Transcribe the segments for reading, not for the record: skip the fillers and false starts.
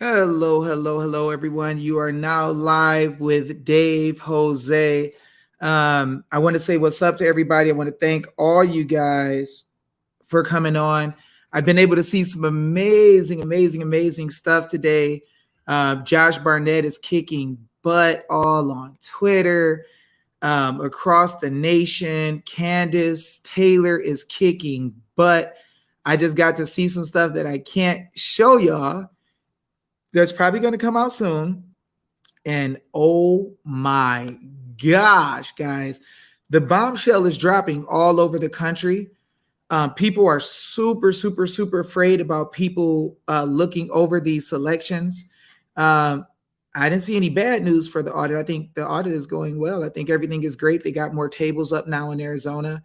Hello, hello, hello, everyone. You are now live with Dave Jose. I want to say what's up to everybody. I want to thank all you guys for coming on. I've been able to see some amazing, amazing, amazing stuff today. Josh Barnett is kicking butt all on Twitter, across the nation. Candace Taylor is kicking butt. I just got to see some stuff that I can't show y'all that's probably going to come out soon. And oh my gosh, guys, the bombshell is dropping all over the country. People are super, super, super afraid about people looking over these selections. Um, I didn't see any bad news for the audit. I think the audit is going well. I think everything is great. They got more tables up now in Arizona.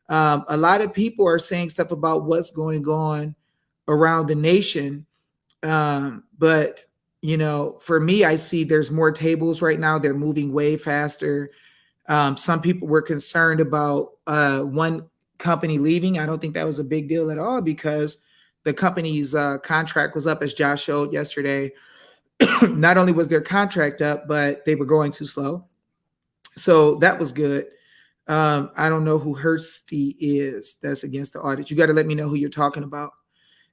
A lot of people are saying stuff about what's going on around the nation. But for me, I see there's more tables right now. They're moving way faster. Some people were concerned about one company leaving. I don't think that was a big deal at all because the company's contract was up, as Josh showed yesterday. Not only was their contract up, but they were going too slow. So that was good. I don't know who Hursty is. That's against the audit. You got to let me know who you're talking about.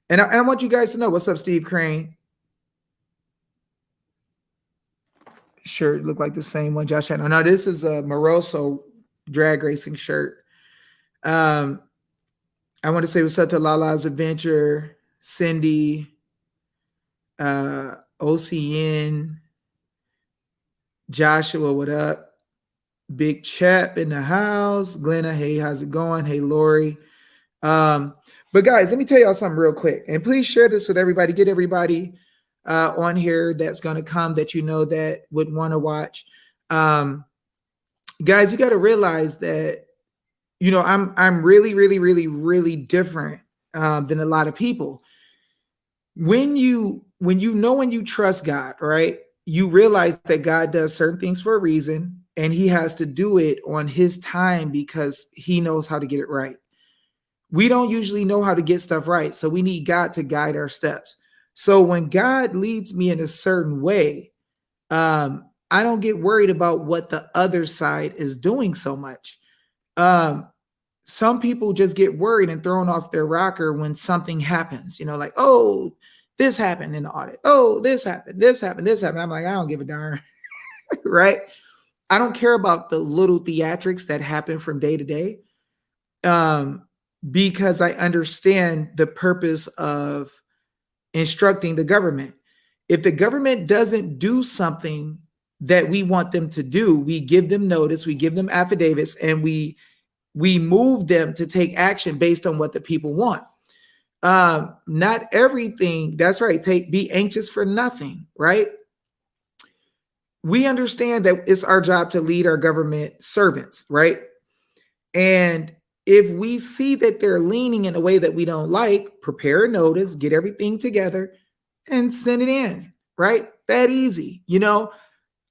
And I want you guys to know, what's up, Steve Crane? Shirt look like the same one Josh had. No, this is a Moroso drag racing shirt. I want to say what's up to Lala's Adventure, Cindy, OCN, Joshua, what up? Big Chap in the house. Glenna, hey, how's it going? Hey, Lori. But guys, let me tell y'all something real quick. And please share this with everybody. Get everybody on here that's going to come that you know that would want to watch. Guys, you got to realize that I'm really, really, really, really different than a lot of people. When you trust God, right? You realize that God does certain things for a reason, and He has to do it on His time because He knows how to get it right. We don't usually know how to get stuff right, so we need God to guide our steps. So when God leads me in a certain way, I don't get worried about what the other side is doing so much. Some people just get worried and thrown off their rocker when something happens, like, oh, this happened in the audit. Oh, this happened, this happened, this happened. I'm like, I don't give a darn, right? I don't care about the little theatrics that happen from day to day, because I understand the purpose of instructing the government. If the government doesn't do something that we want them to do, we give them notice, we give them affidavits, and we move them to take action based on what the people want. Not everything, that's right, be anxious for nothing, right? We understand that it's our job to lead our government servants, right? And if we see that they're leaning in a way that we don't like, prepare a notice, get everything together, and send it in, right? That easy.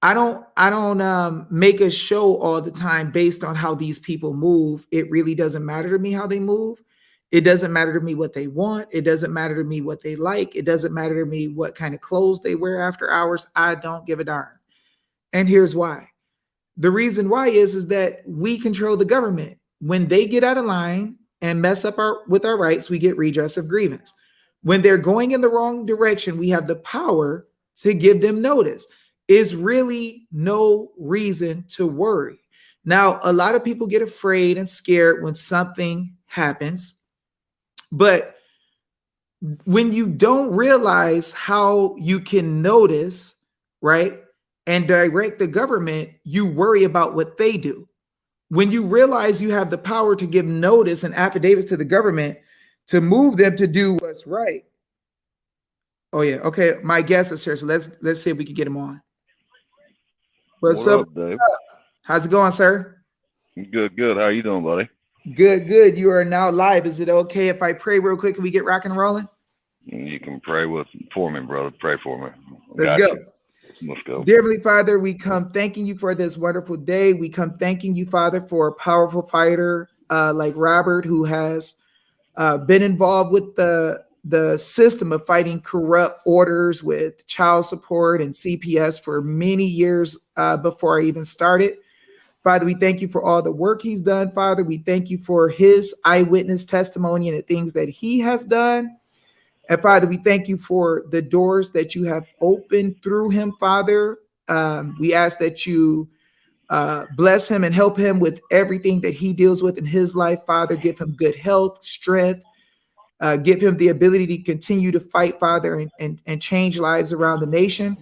I don't make a show all the time based on how these people move. It really doesn't matter to me how they move. It doesn't matter to me what they want. It doesn't matter to me what they like. It doesn't matter to me what kind of clothes they wear after hours. I don't give a darn. And here's why. The reason why is that we control the government. When they get out of line and mess up with our rights, we get redress of grievance. When they're going in the wrong direction, we have the power to give them notice. Is really no reason to worry. Now, a lot of people get afraid and scared when something happens, but when you don't realize how you can notice, right, and direct the government, you worry about what they do. When you realize you have the power to give notice and affidavits to the government to move them to do what's right. Oh yeah, okay. My guest is here, so let's see if we can get him on. What's What up? up, Dave? How's it going, sir? Good, good. How you doing, buddy? Good, good. You are now live. Is it okay if I pray real quick and we get rocking and rolling? You can pray for me, brother. Pray for me. Let's go. Let's go. Dear Heavenly Father, we come thanking you for this wonderful day. We come thanking you, Father, for a powerful fighter like Robert, who has been involved with the the system of fighting corrupt orders with child support and CPS for many years before I even started. Father, we thank you for all the work he's done. Father, we thank you for his eyewitness testimony and the things that he has done. And Father, we thank you for the doors that you have opened through him, Father. We ask that you bless him and help him with everything that he deals with in his life, Father. Give him good health, strength. Give him the ability to continue to fight, Father, and change lives around the nation.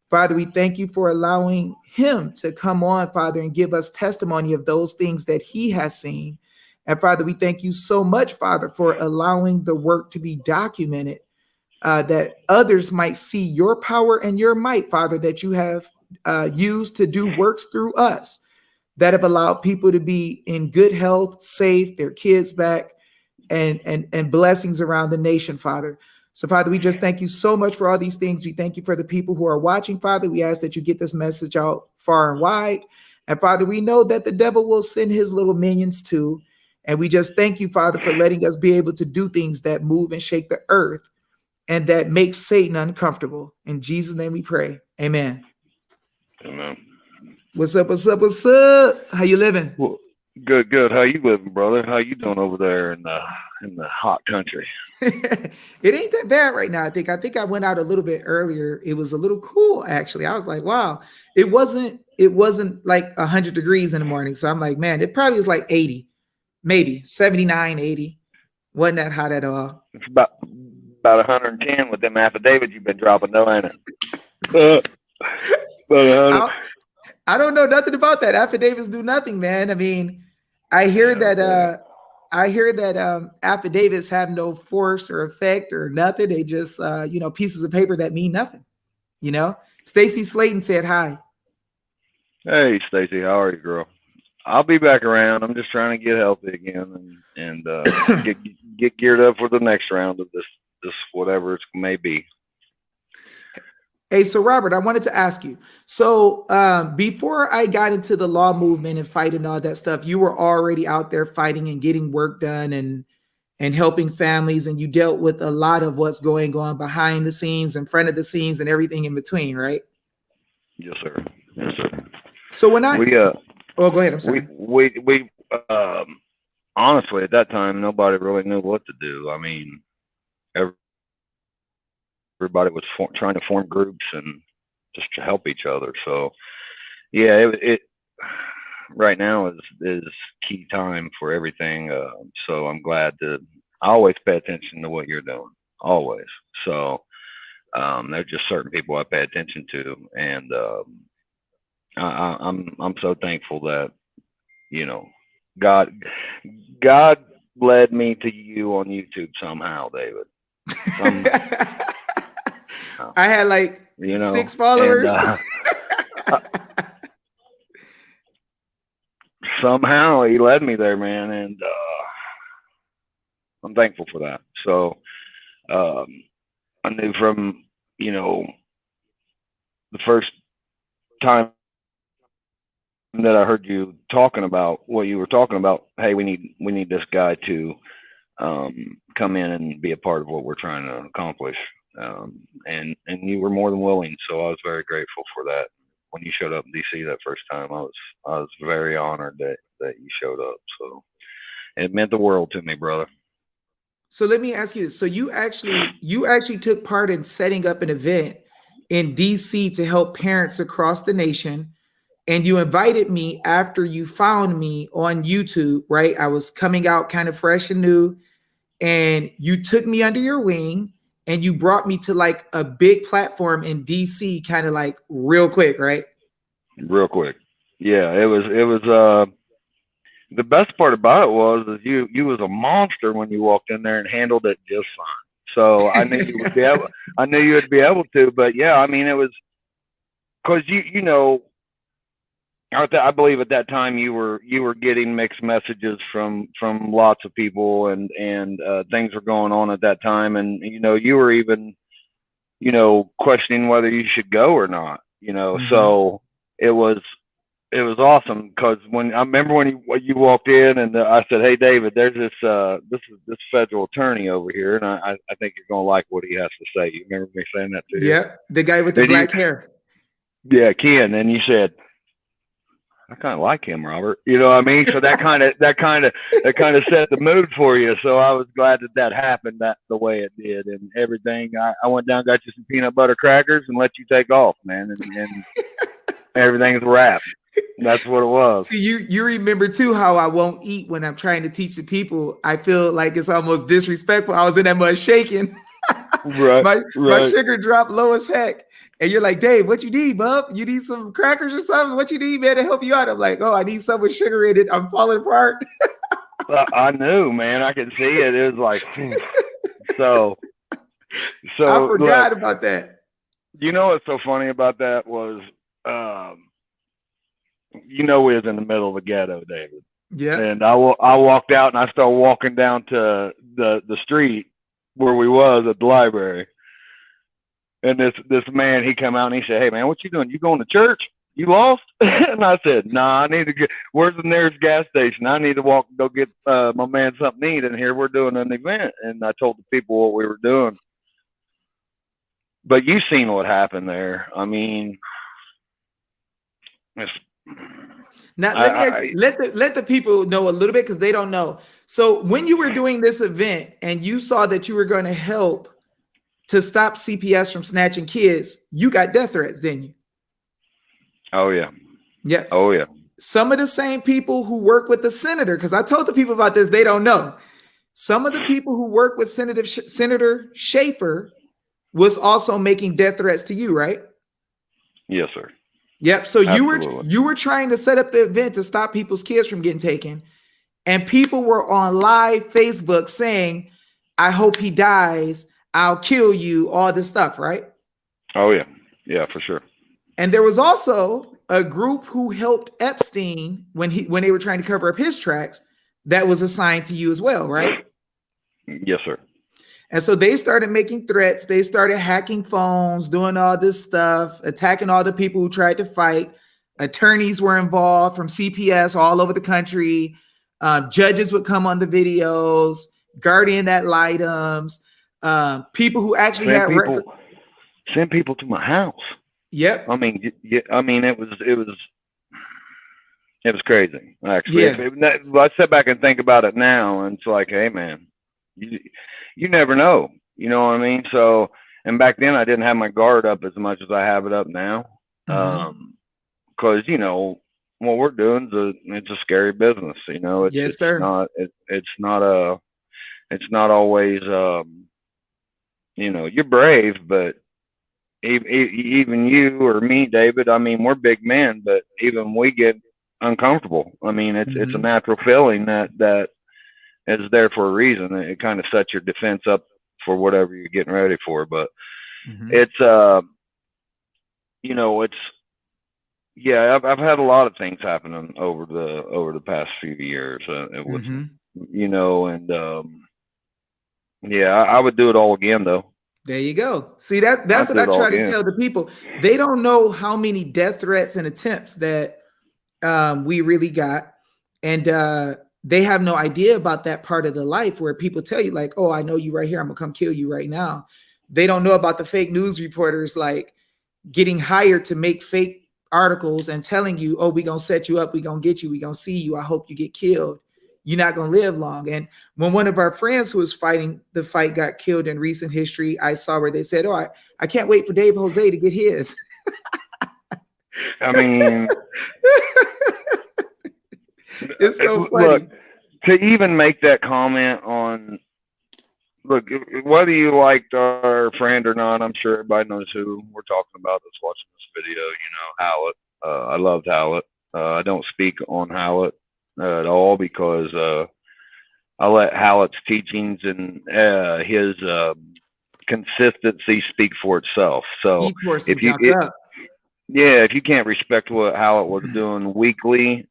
Father, we thank you for allowing him to come on, Father, and give us testimony of those things that he has seen. And Father, we thank you so much, Father, for allowing the work to be documented, that others might see your power and your might, Father, that you have used to do works through us, that have allowed people to be in good health, safe, their kids back, and blessings around the nation, Father. So, Father, we just thank you so much for all these things. We thank you for the people who are watching, Father. We ask that you get this message out far and wide. And Father, we know that the devil will send his little minions too. And we just thank you, Father, for letting us be able to do things that move and shake the earth and that makes Satan uncomfortable. In Jesus' name we pray. Amen. Amen. What's up? What's up? What's up? How you living? Well, good, good. How you living, brother? How you doing over there in the hot country? It ain't that bad right now. I think I went out a little bit earlier. It was a little cool, actually. I was like, wow. It wasn't like 100 degrees in the morning. So I'm like, man, it probably was like 80, maybe 79, 80. Wasn't that hot at all. It's about 110 with them affidavits you've been dropping, though, ain't it? I don't know nothing about that. Affidavits do nothing, man. I mean, I hear that affidavits have no force or effect or nothing. They just pieces of paper that mean nothing. Stacy Slayton said hi. Hey, Stacy, how are you, girl? I'll be back around. I'm just trying to get healthy again and get geared up for the next round of this whatever it may be. Hey, so Robert, I wanted to ask you. So before I got into the law movement and fighting all that stuff, you were already out there fighting and getting work done and helping families, and you dealt with a lot of what's going on behind the scenes, in front of the scenes, and everything in between, right? Yes, sir. Yes, sir. So when go ahead. I'm sorry. We honestly at that time nobody really knew what to do. I mean, everybody was trying to form groups and just to help each other. So yeah, it right now is key time for everything. So I'm glad I always pay attention to what you're doing, always. So there's just certain people I pay attention to, and I'm so thankful that God led me to you on YouTube somehow, David. I had like 6 followers. And, somehow he led me there, man, and I'm thankful for that. So I knew from the first time that I heard you talking about what you were talking about, hey, we need this guy to come in and be a part of what we're trying to accomplish. And you were more than willing, so I was very grateful for that. When you showed up in DC that first time, I was very honored that you showed up. So it meant the world to me, brother. So let me ask you this. So you actually took part in setting up an event in DC to help parents across the nation. And you invited me after you found me on YouTube, right? I was coming out kind of fresh and new, and you took me under your wing and you brought me to like a big platform in DC, kind of like real quick, right? Real quick. Yeah, it was the best part about it was you was a monster when you walked in there and handled it just fine. So I knew you would be able. I knew you would be able to. But yeah, I mean, it was because I believe at that time you were getting mixed messages from lots of people, and things were going on at that time, and you were even questioning whether you should go or not. Mm-hmm. So it was it was awesome because when I remember when you walked in and I said, "Hey, David, there's this federal attorney over here, and I think you're gonna like what he has to say." You remember me saying that to you? Yep, the guy with the And you, black hair. yeah, Ken, and you said, "I kind of like him, Robert." You know what I mean? So that kind of set the mood for you. So I was glad that happened the way it did, and everything. I went down, got you some peanut butter crackers, and let you take off, man, and everything's wrapped. That's what it was. See, you remember too how I won't eat when I'm trying to teach the people. I feel like it's almost disrespectful. I was in that mud shaking. Right, My right. sugar dropped low as heck. And you're like, Dave, what you need, bub? You need some crackers or something? What you need, man, to help you out? I'm like, oh, I need some with sugar in it. I'm falling apart. I knew, man. I could see it. It was like, so, I look, forgot about that. you know what's so funny about that was, we was in the middle of the ghetto, David. Yeah. And I walked out and I started walking down to the street where we was at the library. And this man, he come out and he said, "Hey, man, what you doing? You going to church? You lost?" And I said, "Nah, I need to get, where's the nearest gas station? I need to go get my man something to eat. And here we're doing an event." And I told the people what we were doing. But you seen what happened there. I mean, Now let the people know a little bit because they don't know. So when you were doing this event and you saw that you were going to help to stop CPS from snatching kids, you got death threats, didn't you? oh yeah. Yeah. Oh yeah. Some of the same people who work with the senator, because I told the people about this, they don't know. Some of the people who work with Senator Schaefer was also making death threats to you, right? Yes, sir. Yep. So Absolutely. you were trying to set up the event to stop people's kids from getting taken, and people were on live Facebook saying, "I hope he dies. I'll kill you." All this stuff, right? Oh yeah. Yeah, for sure. And there was also a group who helped Epstein when they were trying to cover up his tracks that was assigned to you as well, right? Yes, sir. And so they started making threats. They started hacking phones, doing all this stuff, attacking all the people who tried to fight. Attorneys were involved from CPS all over the country. Judges would come on the videos, guardian ad litems, people who actually Send had record. people to my house. Yep. I mean, it was crazy. Actually, Yeah. I sit back and think about it now, and it's like, hey, man, you never know. You know what I mean? So, and back then I didn't have my guard up as much as I have it up now, Mhm. because what we're doing it's a scary business. Yes, sir. It's not always you're brave, but even you or me, David, I mean, we're big men, but even we get uncomfortable. I mean, it's a Mhm. natural feeling that is there for a reason. It kind of sets your defense up for whatever you're getting ready for. But Mhm. it's it's I've had a lot of things happening over the past few years with Mhm. and I would do it all again though. There you go. See, that's I'd what do I it all try to again. tell the people. They don't know how many death threats and attempts that we really got, and they have no idea about that part of the life where people tell you like, "Oh, I know you right here. I'm gonna come kill you right now." They don't know about the fake news reporters like getting hired to make fake articles and telling you, "Oh, we gonna set you up. We gonna get you. We gonna see you. I hope you get killed. You're not gonna live long." And when one of our friends who was fighting the fight got killed in recent history, I saw where they said, "Oh, I can't wait for Dave Jose to get his." I mean, It's so look, funny. to even make that comment on, look, whether you liked our friend or not, I'm sure everybody knows who we're talking about that's watching this video. Howlett. I loved Howlett. I don't speak on Howlett at all because I let Howlett's teachings and his consistency speak for itself. So He tore some if you junk up. if you can't respect what Howlett was doing weekly,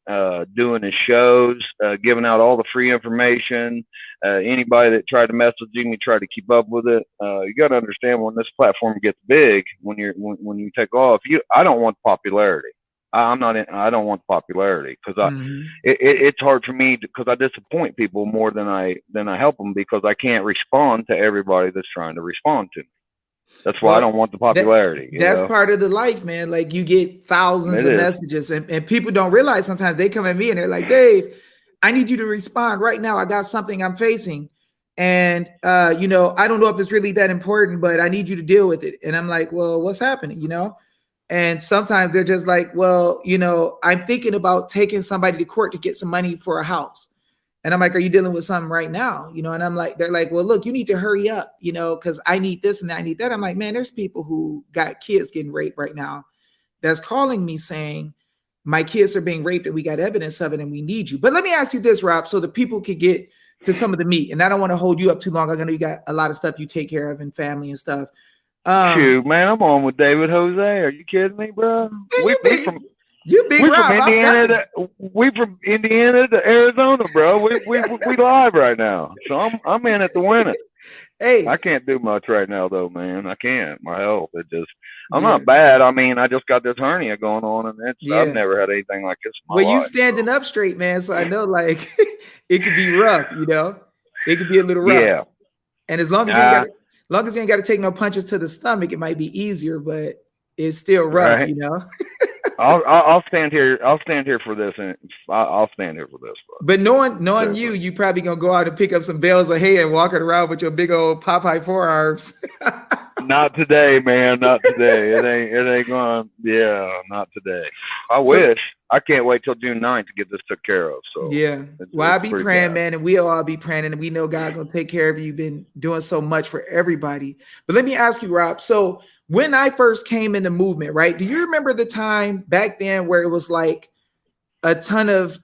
doing his shows, giving out all the free information, anybody that tried to message him, he tried to keep up with it. You got to understand when this platform gets big, when you take off, I don't want popularity. I'm not in, I don't want popularity because Hmm. it's hard for me because I disappoint people more than I help them because I can't respond to everybody that's trying to respond to me. That's why I Well, don't want the that popularity, you that's know. part of the life, man. Like you get thousands It of is. messages, and people don't realize sometimes they come at me and they're like, Dave, I need you to respond right now. I got something I'm facing. And I don't know if it's really that important, but I need you to deal with it. And I'm like, well, what's happening? And sometimes they're just like, well, I'm thinking about taking somebody to court to get some money for a house. And I'm like, are you dealing with something right now? And I'm like, they're like, well, look, you need to hurry up, because I need this and I need that. I'm like, man, there's people who got kids getting raped right now that's calling me saying, my kids are being raped and we got evidence of it and we need you. But let me ask you this, Rob, so the people could get to some of the meat. And I don't want to hold you up too long. I know you got a lot of stuff you take care of and family and stuff. Shoot, man, I'm on with David Jose. Are you kidding me, bro? Man, you big We from Rob. I'm Indiana nothing. to Arizona, bro. We live right now, so I'm in it to win it. I Hey, can't do much right now though, man. I can't. My health, I'm yeah, not bad. I mean, I just got this hernia going on, and I've yeah. never had anything like this in my Well, you life. standing So up straight, man. So I know like it could be rough. It could be a little rough. yeah, And as long as you ain't got ah, to, long as you ain't got to take no punches to the stomach, it might be easier, but it's still rough. right. I'll stand here. I'll stand here for this, and I'll stand here for this, bro. But knowing Seriously. you probably gonna go out and pick up some bales of hay and walk it around with your big old Popeye forearms. Not today, man. Not today. It ain't going. Yeah, not today. I So wish. I can't wait till June 9th to get this took care of. So yeah. Well, I'll it's be pretty praying, bad. man, and we'll all be praying, and we know God gonna take care of you. You've been doing so much for everybody. But let me ask you, Rob. So when I first came in the movement, right? Do you remember the time back then where it was like a ton of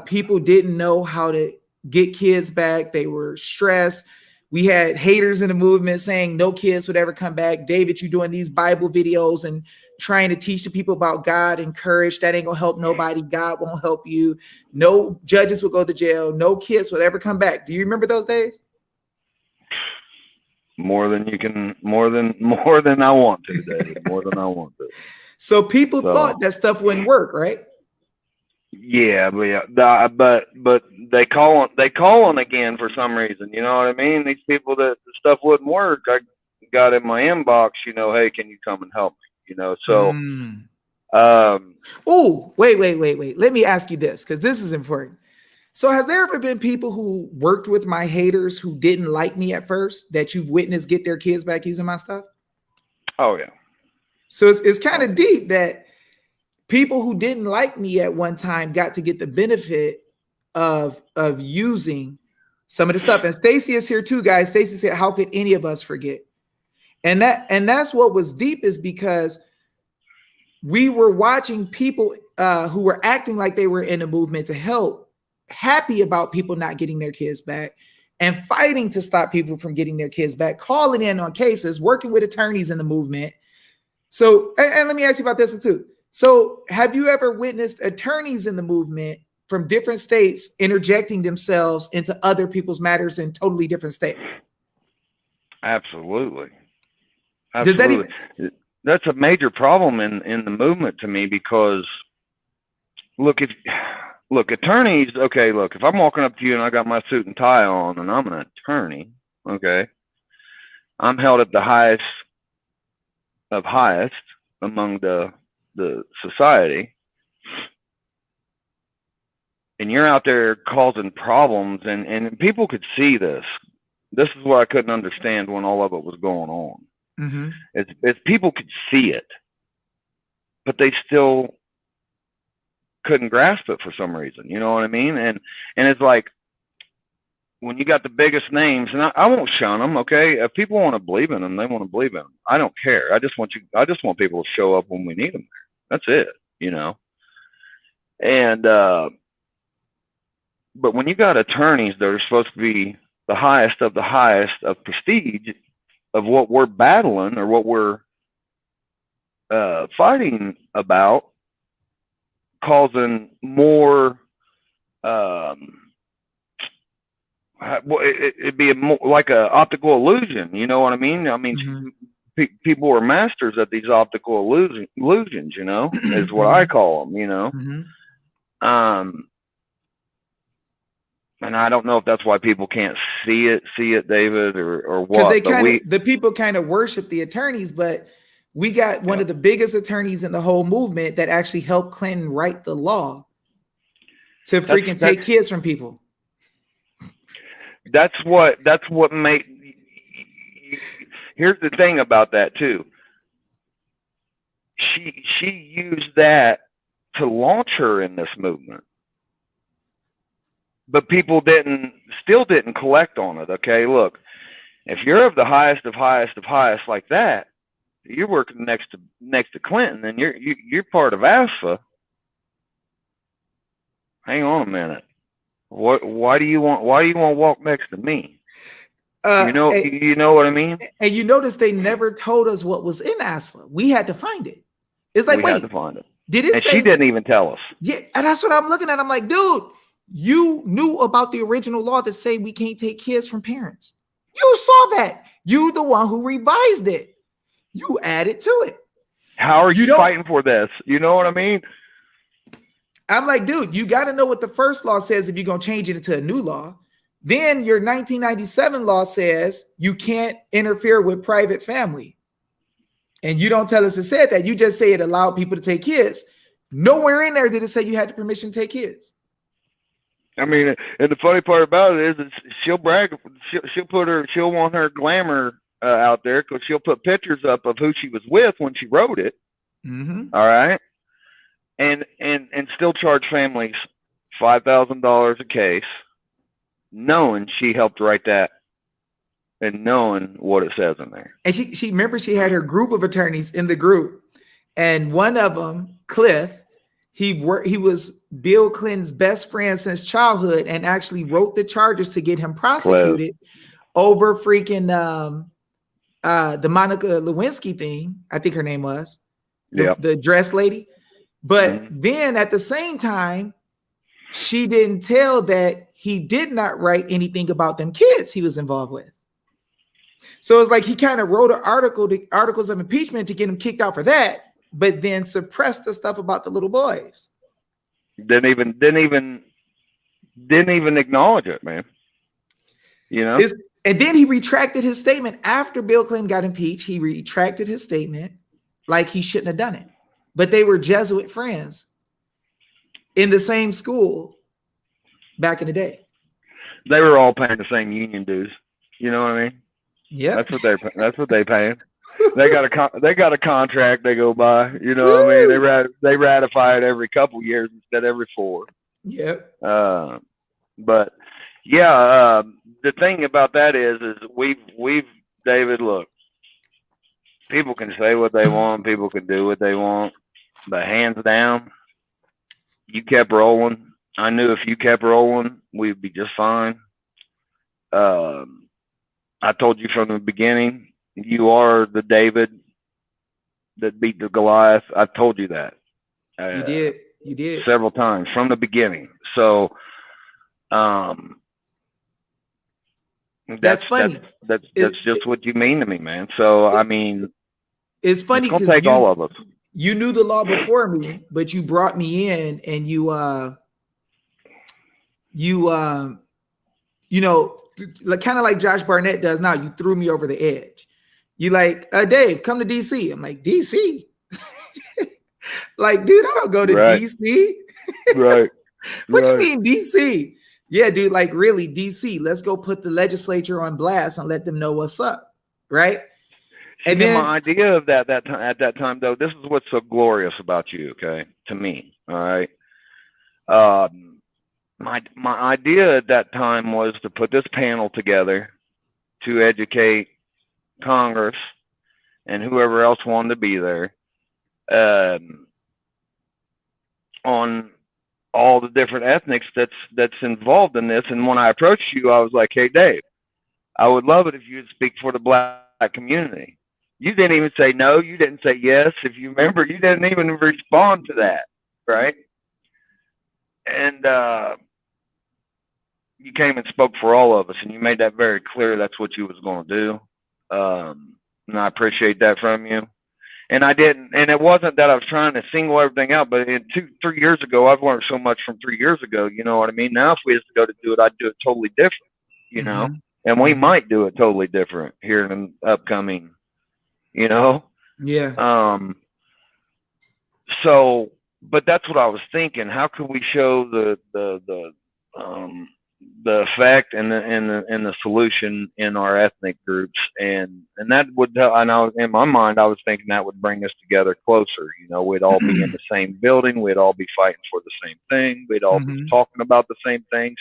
people didn't know how to get kids back? They were stressed. We had haters in the movement saying no kids would ever come back. David, you doing these Bible videos and trying to teach the people about God and courage. That ain't gonna help nobody. God won't help you. No judges will go to jail. No kids will ever come back. Do you remember those days? More than you can. More than I want to, David. More than I want to. So people So thought that stuff wouldn't work, right? yeah, but they calling again for some reason. You know what I mean? These people that the stuff wouldn't work. I got in my inbox. Hey, can you come and help me? So Mm. um, Oh, wait. Let me ask you this because this is important. So, has there ever been people who worked with my haters who didn't like me at first that you've witnessed get their kids back using my stuff? oh yeah, So, it's kind oh of deep that people who didn't like me at one time got to get the benefit of using some of the stuff. And Stacy is here too, guys. Stacy said, "How could any of us forget?" And that's what was deep is because we were watching people who were acting like they were in a movement to help, happy about people not getting their kids back, and fighting to stop people from getting their kids back, calling in on cases, working with attorneys in the movement. So, and let me ask you about this too. So, have you ever witnessed attorneys in the movement from different states interjecting themselves into other people's matters in totally different states? absolutely, Does that absolutely. even? That's a major problem in the movement to me because look if look attorneys. Okay, look if I'm walking up to you and I got my suit and tie on and I'm an attorney. Okay, I'm held at the highest of highest among the society, and you're out there causing problems, and people could see this. This is what I couldn't understand when all of it was going on. Mm-hmm. It's people could see it, but they still couldn't grasp it for some reason. You know what I mean? And it's like when you got the biggest names, and I won't shun them. Okay, if people want to believe in them, they want to believe in them. I don't care. I just want people to show up when we need them there. That's it. And but when you got attorneys that are supposed to be the highest of prestige of what we're battling or what we're fighting about, causing more it'd be like a optical illusion. You know what I mean? Mm-hmm. people are masters at these optical illusions, you know, is what I call them, you know. And I don't know if that's why people can't see it, David, or what. Because But the people kind of worship the attorneys, but we got one of the biggest attorneys in the whole movement that actually helped Clinton write the law to freaking take kids from people. That's what made. Here's the thing about that too. She used that to launch her in this movement, but people still didn't collect on it. Okay, look, if you're of the highest of highest of highest like that, you're working next to Clinton, and you're part of AFA. Hang on a minute. Why do you want to walk next to me? You know what I mean? And you notice they never told us what was in ASFA. We had to find it. It's like, we had to find it. Did it say? She didn't even tell us. Yeah, and that's what I'm looking at. I'm like, dude, you knew about the original law that say we can't take kids from parents. You saw that. You the one who revised it. You added to it. How are you fighting for this? You know what I mean? I'm like, dude, you got to know what the first law says if you're going to change it into a new law. Then your 1997 law says you can't interfere with private family. And you don't tell us it said that. You just say it allowed people to take kids. Nowhere in there did it say you had the permission to take kids. I mean, and the funny part about it is she'll brag. She'll want her glamour out there because she'll put pictures up of who she was with when she wrote it. All right. And still charge families $5,000 a case, knowing she helped write that and knowing what it says in there. And she remember she had her group of attorneys in the group, and one of them, Cliff, he was Bill Clinton's best friend since childhood, and actually wrote the charges to get him prosecuted over freaking the Monica Lewinsky thing. I think her name was the dress lady. But then at the same time, she didn't tell that he did not write anything about them kids he was involved with. So it's like he kind of wrote articles of impeachment to get him kicked out for that, but then suppressed the stuff about the little boys. Didn't even acknowledge it, man. You know? And then he retracted his statement after Bill Clinton got impeached. He retracted his statement like he shouldn't have done it. But they were Jesuit friends in the same school back in the day. They were all paying the same union dues. You know what I mean? Yeah, that's what they paying. They got a contract they go by. You know what I mean? They ratify it every couple years instead of every 4. Yep. But yeah, the thing about that is we've David, look, people can say what they want, people can do what they want, but hands down, you kept rolling. I knew if you kept rolling, we'd be just fine. I told you from the beginning, you are the David that beat the Goliath. I told you that. You did several times from the beginning. So, that's funny. That's just what you mean to me, man. So I mean, it's funny because take all of us. You knew the law before me, but you brought me in, and you know, kind of like Josh Barnett does now. You threw me over the edge. You like, Dave, come to DC. I'm like, DC? Like, dude, I don't go to DC. Right. What do you mean DC? Yeah, dude, like really DC. Let's go put the legislature on blast and let them know what's up. Right. And then my idea of at that time, though, this is what's so glorious about you, okay, to me. All right. My idea at that time was to put this panel together to educate Congress and whoever else wanted to be there on all the different ethnics that's involved in this. And when I approached you, I was like, hey, Dave, I would love it if you'd speak for the Black community. You didn't even say no. You didn't say yes. If you remember, you didn't even respond to that, right? And you came and spoke for all of us, and you made that very clear. That's what you was going to do. and I appreciate that from you. And I didn't, and it wasn't that I was trying to single everything out, but 3 years ago, I've learned so much from 3 years ago. You know what I mean? Now, if we was to go to do it, I'd do it totally different. You know, Mm-hmm. and we Mm-hmm. might do it totally different here in the upcoming. You know, Yeah. um, so, but that's what I was thinking. How could we show um, the effect and the solution in our ethnic groups, and that would, I know in my mind I was thinking that would bring us together closer. You know, we'd all be in the same building, we'd all be fighting for the same thing, we'd all be Mm-hmm. talking about the same things,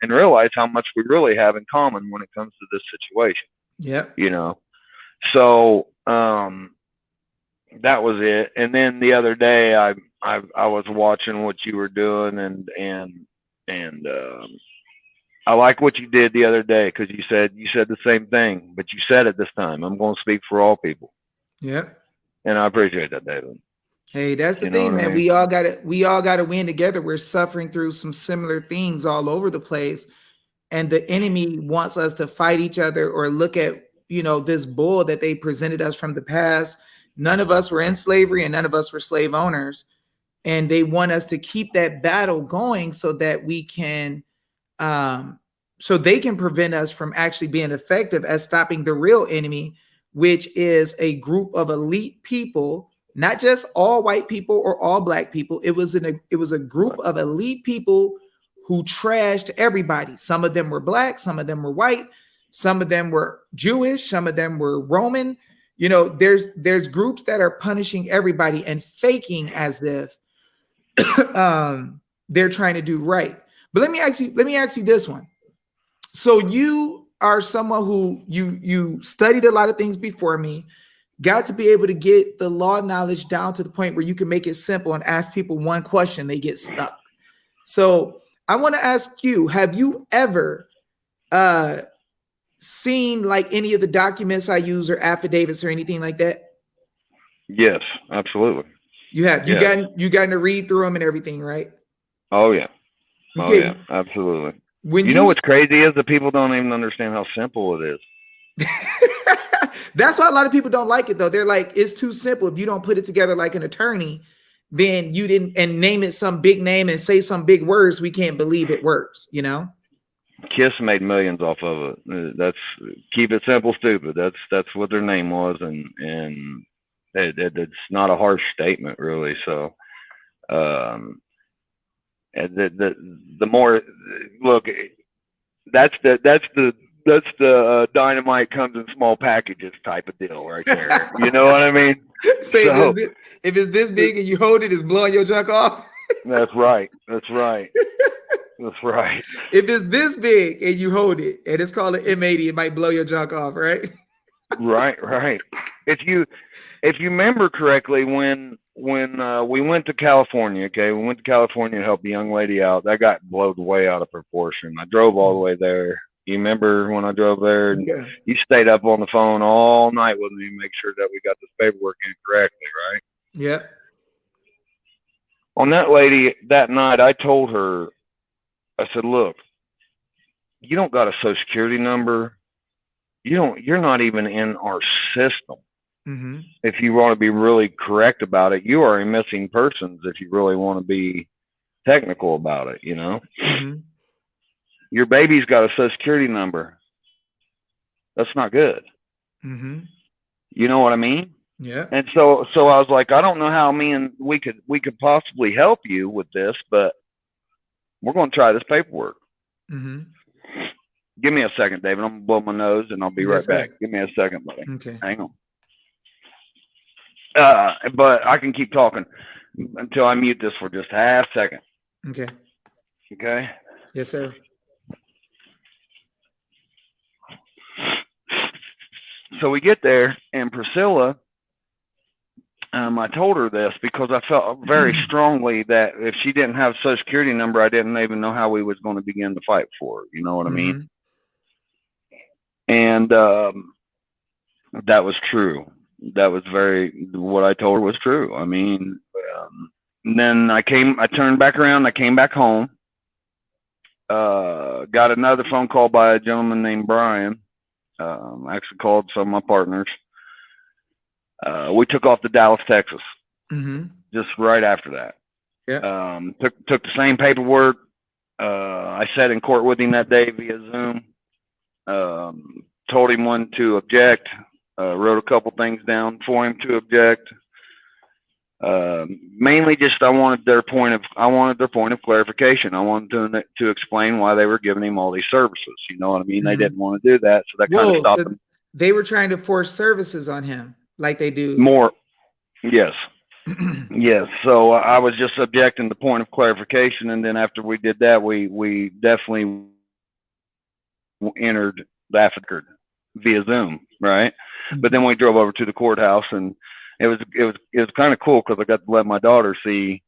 and realize how much we really have in common when it comes to this situation. Yep. You know, so that was it. And then the other day, I was watching what you were doing, and I like what you did the other day because you said the same thing, but you said it this time. I'm going to speak for all people, Yep. and I appreciate that, David. Hey, that's the You know thing, what I man. mean? We all gotta win together. We're suffering through some similar things all over the place. And the enemy wants us to fight each other or look at, this bull that they presented us from the past. None of us were in slavery and none of us were slave owners. And they want us to keep that battle going so that we can so they can prevent us from actually being effective at stopping the real enemy, which is a group of elite people, not just all white people or all black people. It was a group of elite people who trashed everybody. Some of them were black, some of them were white, some of them were Jewish, some of them were Roman. There's groups that are punishing everybody and faking as if they're trying to do right. But let me ask you this one. So you are someone who you studied a lot of things before me, got to be able to get the law knowledge down to the point where you can make it simple and ask people one question, they get stuck. So I want to ask you, have you ever uh seen like any of the documents I use or affidavits or anything like that? Yes, absolutely. You have. You Yes. gotten to read through them and everything, right? Oh yeah. Oh yeah. Okay. Absolutely. When You know you what's crazy is that people don't even understand how simple it is. That's why a lot of people don't like it though. They're like, it's too simple. If you don't put it together like an attorney, then you didn't and name it some big name and say some big words. We can't believe it works. Kiss made millions off of it. That's keep it simple, stupid. That's what their name was, and it's not a harsh statement, really. So, and the more look, that's the dynamite comes in small packages type of deal right there. You know what I mean? Say So if it's this big and you hold it, it's blowing your junk off. that's right. That's right. That's right. If it's this big and you hold it and it's called an M80, it might blow your junk off, right? Right. Right. If you remember correctly, when we went to California, okay, we went to California to help a young lady out. That got blown way out of proportion. I drove all the way there. You remember when I drove there, and Yeah. you stayed up on the phone all night with me to make sure that we got this paperwork in correctly, right? Yeah. On that lady that night, I told her, I said, "Look, you don't got a social security number. You're not even in our system. Mm-hmm. If you want to be really correct about it, you are a missing persons if you really want to be technical about it, you know. Mm-hmm. Your baby's got a social security number. That's not good. Mm-hmm. You know what I mean?" Yeah. And so I was like, I don't know how we could possibly help you with this, but we're going to try this paperwork. Mm-hmm. Give me a second, David. I'm going to blow my nose and I'll be right Yes, sir. back. Give me a second, buddy. Okay. Hang on. But I can keep talking until I mute this for just half a second. Okay. Okay. Yes, sir. So we get there, and Priscilla, I told her this because I felt very strongly that if she didn't have a social security number, I didn't even know how we was going to begin to fight for her. You know what I mean? And that was true. That was what I told her was true. I mean, then I turned back around, I came back home, got another phone call by a gentleman named Brian, actually called some of my partners, We took off to Dallas, Texas, Mm-hmm. just right after that. Yeah. Took the same paperwork. I sat in court with him that day via Zoom. Told him when to object. Wrote a couple things down for him to object. Mainly just I wanted their point of clarification. I wanted them to explain why they were giving him all these services. You know what I mean? Mm-hmm. They didn't want to do that, so that kind of stopped them. They were trying to force services on him, like they do. More, yes, yes. So I was just objecting the point of clarification, and then after we did that, we definitely entered the affidavit via Zoom, right? But then we drove over to the courthouse, and it was kind of cool because I got to let my daughter see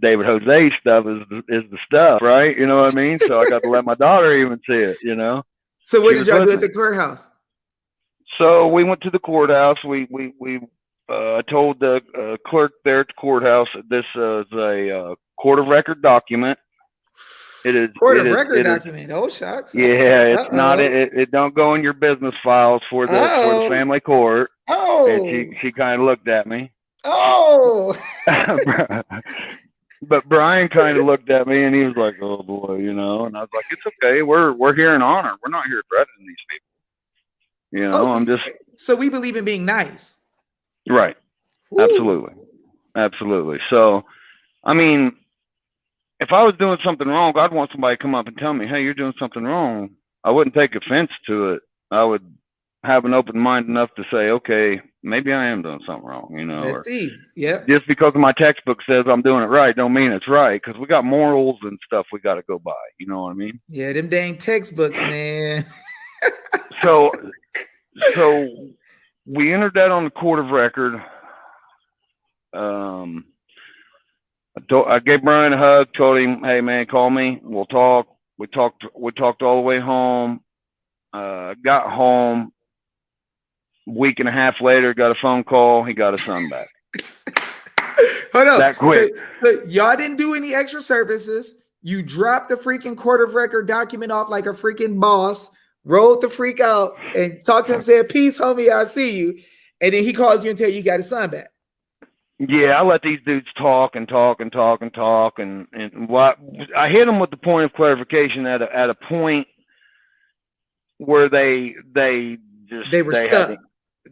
David Jose's stuff is the stuff, right? You know what I mean? So I got to let my daughter even see it, you know. So what did y'all do at the courthouse? So we went to the courthouse. I told the clerk there at the courthouse that this is a court of record document. It is court of record document. Oh, shucks. Yeah, it's not. It don't go in your business files for the family court. Oh. And she kind of looked at me. Oh. But Brian kind of looked at me and he was like, "Oh boy," you know. And I was like, "It's okay. We're here in honor. We're not here threatening these people." You know, I'm just. So we believe in being nice. Right. Ooh. Absolutely. So, I mean, if I was doing something wrong, I'd want somebody to come up and tell me, "Hey, you're doing something wrong." I wouldn't take offense to it. I would have an open mind enough to say, "Okay, maybe I am doing something wrong," you know. Let's see. Yeah. Just because my textbook says I'm doing it right, don't mean it's right, because we got morals and stuff we got to go by. You know what I mean? Yeah, them dang textbooks, man. So we entered that on the court of record. I gave Brian a hug, told him, "Hey man, call me. We'll talk." We talked all the way home. Got home. Week and a half later, got a phone call. He got his son back. Hold on. That quick. So y'all didn't do any extra services. You dropped the freaking court of record document off like a freaking boss, rolled the freak out, and talked to him, said, "Peace, homie, I see you." And then he calls you and tell you got his son back. Yeah, I let these dudes talk and what I hit them with the point of clarification at a point where they were stuck.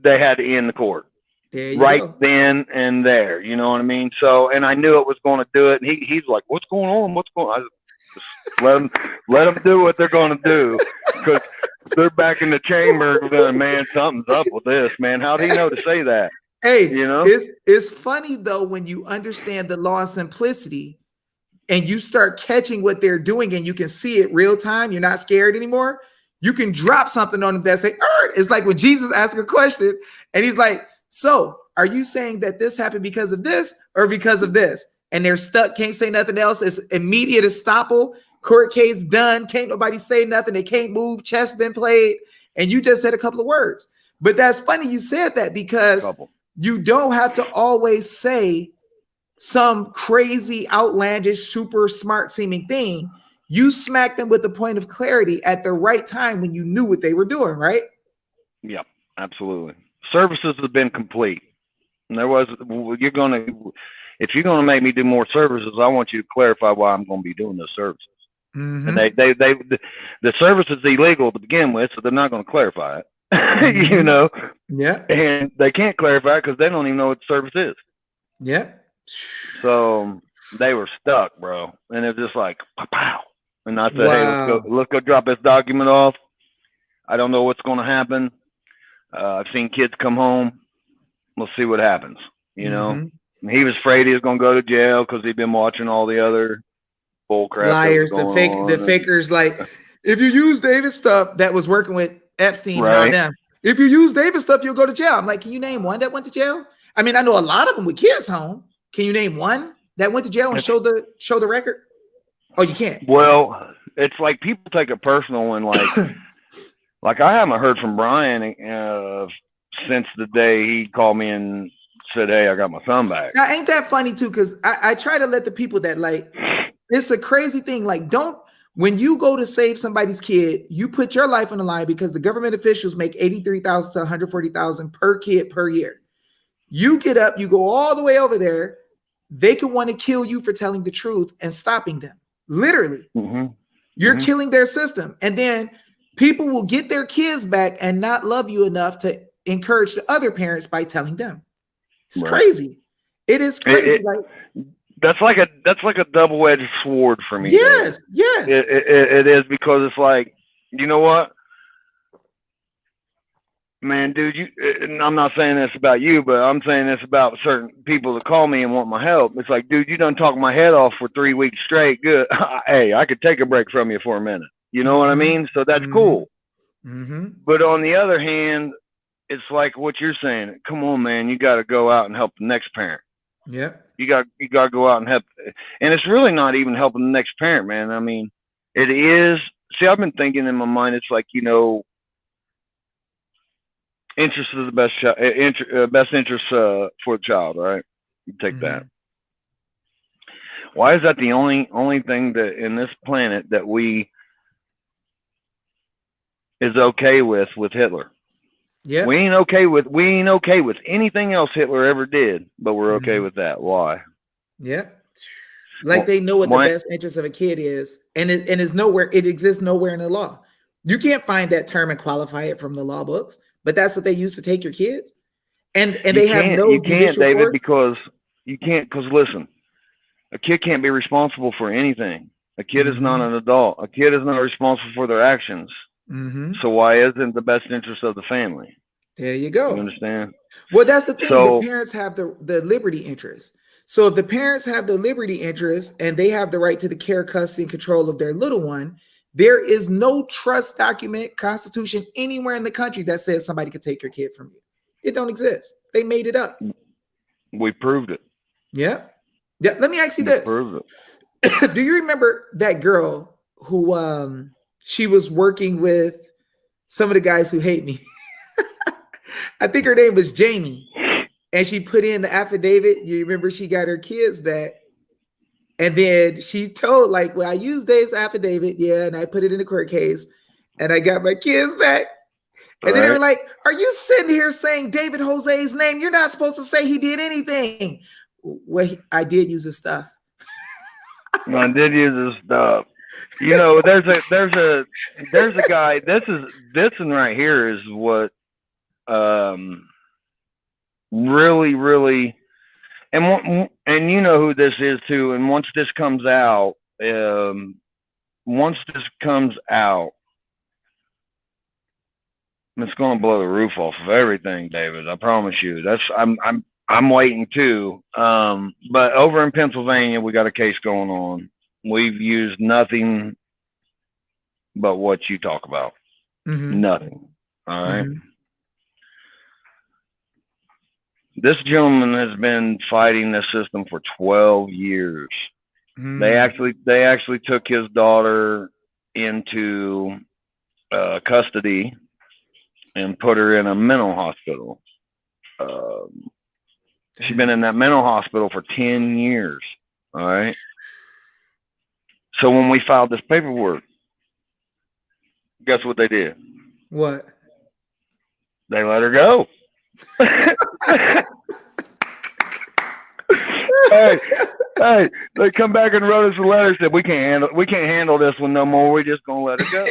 They had to end the court right then and there. You know what I mean? So, and I knew it was going to do it. And he's like, "What's going on? What's going on?" I just let them do what they're going to do, because they're back in the chamber going, "Man, something's up with this, man. How do you know to say that?" Hey, you know, it's funny though when you understand the law of simplicity and you start catching what they're doing and you can see it real time. You're not scared anymore. You can drop something on them that say, it's like when Jesus asked a question and he's like, "So are you saying that this happened because of this or because of this?" And they're stuck, can't say nothing else. It's immediate estoppel, court case done. Can't nobody say nothing. They can't move. Chess been played. And you just said a couple of words. But that's funny you said that, because you don't have to always say some crazy, outlandish, super smart seeming thing. You smacked them with the point of clarity at the right time when you knew what they were doing, right? Yep, absolutely. Services have been complete. And if you're going to make me do more services, I want you to clarify why I'm going to be doing those services. Mm-hmm. And the service is illegal to begin with, so they're not going to clarify it. Mm-hmm. You know? Yeah. And they can't clarify it because they don't even know what the service is. Yeah. So they were stuck, bro. And it was just like, pow. And I said, "Hey, let's go drop this document off. I don't know what's going to happen. I've seen kids come home. We'll see what happens." You know? And he was afraid he was going to go to jail because he'd been watching all the other bull crap. Liars, the fakers. Like, if you use David's stuff that was working with Epstein and all them, if you use David's stuff, you'll go to jail. I'm like, can you name one that went to jail? I mean, I know a lot of them with kids home. Can you name one that went to jail and show the record? Oh, you can't. Well, it's like people take it personal and like I haven't heard from Brian since the day he called me and said, "Hey, I got my son back." Now, ain't that funny too? Because I try to let the people that it's a crazy thing. Like, when you go to save somebody's kid, you put your life on the line because the government officials make $83,000 to $140,000 per kid per year. You get up, you go all the way over there. They could want to kill you for telling the truth and stopping them. Literally, you're killing their system. And then people will get their kids back and not love you enough to encourage the other parents by telling them. It's crazy. It is crazy. That's like a double-edged sword for me. Yes, yes. It is, because it's like, you know what, man, dude, and I'm not saying this about you, but I'm saying this about certain people that call me and want my help. It's like, dude, you done talked my head off for 3 weeks straight. Good. Hey, I could take a break from you for a minute. You know what I mean? So that's cool. But on the other hand, it's like what you're saying. Come on, man, you got to go out and help the next parent. Yeah. You got to go out and help. And it's really not even helping the next parent, man. I mean, it is. See, I've been thinking in my mind, it's like, you know, interest is the best interest for the child, right? You take that. Why is that the only thing that in this planet that we is okay with Hitler? Yeah. We ain't okay with anything else Hitler ever did, but we're okay with that. Why? Yeah. Like they know what the best interest of a kid is, and it's nowhere. It exists nowhere in the law. You can't find that term and qualify it from the law books, but that's what they use to take your kids. And they have no. You can't, David, because you can't. Because listen, a kid can't be responsible for anything. A kid is not an adult. A kid is not responsible for their actions. So why isn't the best interest of the family? There you go. You understand? Well, that's the thing. The parents have the liberty interest. So if the parents have the liberty interest and they have the right to the care, custody, and control of their little one, there is no trust document, constitution anywhere in the country that says somebody could take your kid from you. It don't exist. They made it up. We proved it. Yeah. Yeah. Let me ask you this. Proved it. Do you remember that girl who she was working with some of the guys who hate me? I think her name was Jamie. And she put in the affidavit. You remember she got her kids back. And then she told, like, well, I used Dave's affidavit. Yeah. And I put it in the court case. And I got my kids back. And then they were like, are you sitting here saying David Jose's name? You're not supposed to say he did anything. Well, I did use his stuff. I did use his stuff. You know, there's a guy. This one right here is what really, and you know who this is too. And once this comes out, it's going to blow the roof off of everything, David. I promise you. I'm waiting too. But over in Pennsylvania, we got a case going on. We've used nothing but what you talk about. Nothing. All right. This gentleman has been fighting this system for 12 years. They actually took his daughter into custody and put her in a mental hospital. She's been in that mental hospital for 10 years. All right. So when we filed this paperwork, guess what they did? What? They let her go. hey, they come back and wrote us a letter, said we can't handle this one no more. We're just gonna let her go.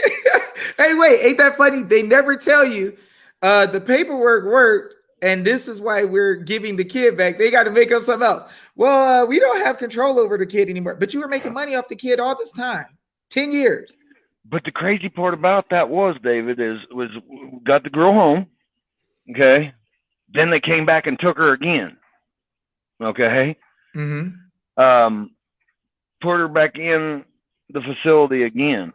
Hey, wait, ain't that funny? They never tell you the paperwork worked, and this is why we're giving the kid back. They got to make up something else. Well, we don't have control over the kid anymore, but you were making money off the kid all this time, 10 years. But the crazy part about that was, David, was got the girl home, okay? Then they came back and took her again, okay? Put her back in the facility again.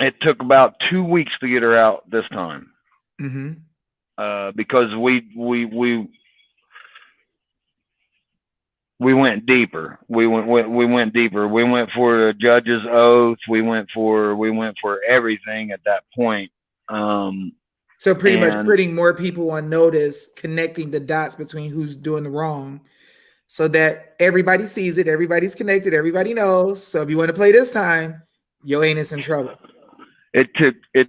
It took about 2 weeks to get her out this time, because we went deeper. We went deeper. We went for a judge's oath. We went for everything at that point. So pretty much putting more people on notice, connecting the dots between who's doing the wrong, so that everybody sees it, everybody's connected, everybody knows. So if you want to play this time, your anus in trouble. It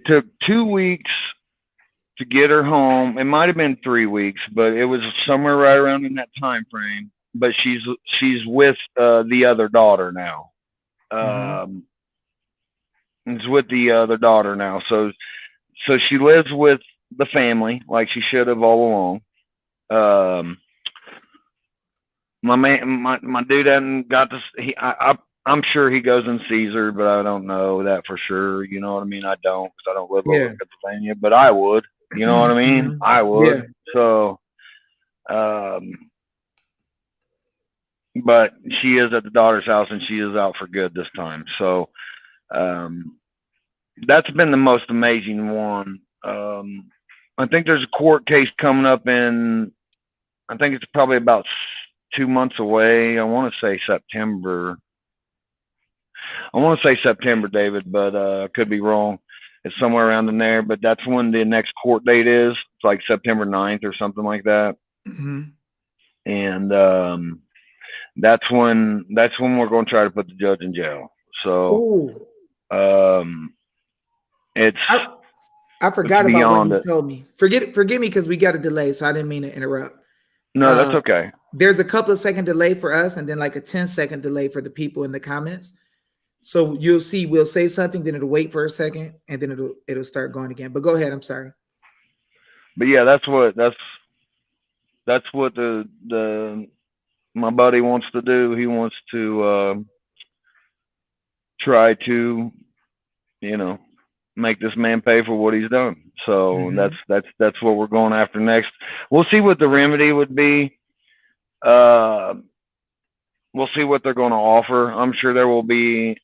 took 2 weeks to get her home. It might have been 3 weeks, but it was somewhere right around in that time frame. But she's with the other daughter now. Mm-hmm. Is with the other daughter now. So she lives with the family like she should have all along. My dude hasn't got to. I'm sure he goes and sees her, but I don't know that for sure. You know what I mean? I don't, because I don't live over Yeah. in Pennsylvania, but I would. You know what I mean? Mm-hmm. I Yeah. would. So, um, but she is at the daughter's house, and she is out for good this time. So, um, that's been the most amazing one. I think there's a court case coming up in. I think it's probably about 2 months away. I want to say September. David, but I could be wrong. It's somewhere around in there, but that's when the next court date is. It's like September 9th or something like that. Mm-hmm. And that's when we're going to try to put the judge in jail. So Oh, um, it's I it's forgot about what beyond you it. told me. Forgive me because we got a delay, so I didn't mean to interrupt. No, that's okay. There's a couple of second delay for us, and then like a 10-second delay for the people in the comments. So you'll see, we'll say something, then it'll wait for a second, and then it'll start going again. But go ahead. I'm sorry. But yeah, that's what the my buddy wants to do. He wants to try to, you know, make this man pay for what he's done. So Mm-hmm. that's what we're going after next. We'll see what the remedy would be. Uh, we'll see what they're going to offer. I'm sure there will be.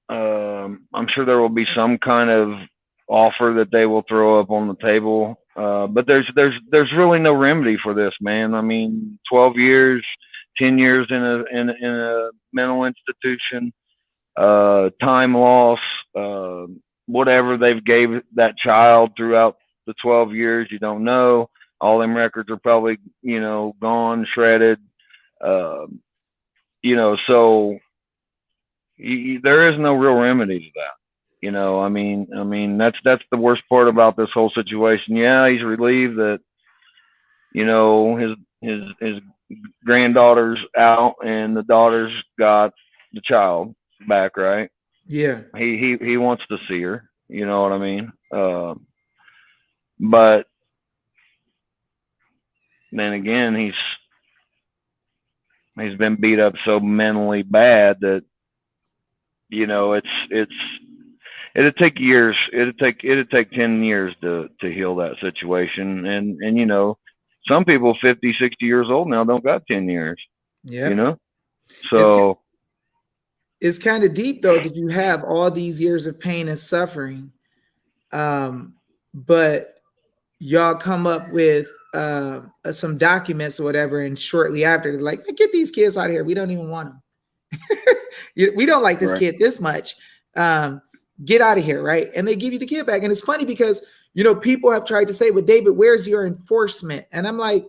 I'm sure there will be some kind of offer that they will throw up on the table. But there's really no remedy for this, man. I mean, 12 years, 10 years in a mental institution, time loss, whatever they've gave that child throughout the 12 years, you don't know. All them records are probably, gone, shredded. Uh, so there is no real remedy to that. I mean, that's the worst part about this whole situation. Yeah, he's relieved that, his granddaughter's out and the daughter's got the child back, right? Yeah. He wants to see her. You know what I mean? But then again, he's been beat up so mentally bad that it'd take years. It'd take 10 years to heal that situation. And some people 50, 60 years old now don't got 10 years. You Yeah. know, It's so it's kind of deep though that you have all these years of pain and suffering, but y'all come up with some documents or whatever, and shortly after they're like, get these kids out of here. We don't even want them. We don't like this right, kid this much. Get out of here, right? And they give you the kid back. And it's funny because people have tried to say, well, David, where's your enforcement? And I'm like,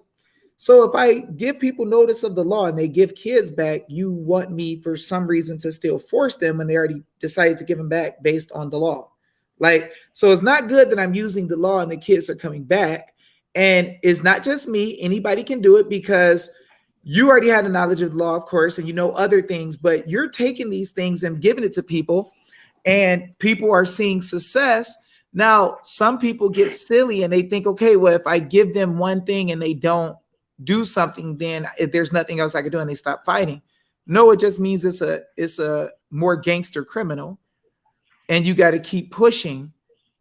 so if I give people notice of the law and they give kids back, you want me for some reason to still force them when they already decided to give them back based on the law. Like, so it's not good that I'm using the law and the kids are coming back. And it's not just me. Anybody can do it because you already had the knowledge of the law, of course, and other things, but you're taking these things and giving it to people, and people are seeing success. Now, some people get silly and they think, okay, well, if I give them one thing and they don't do something, then if there's nothing else I can do, and they stop fighting. No, it just means it's a more gangster criminal, and you got to keep pushing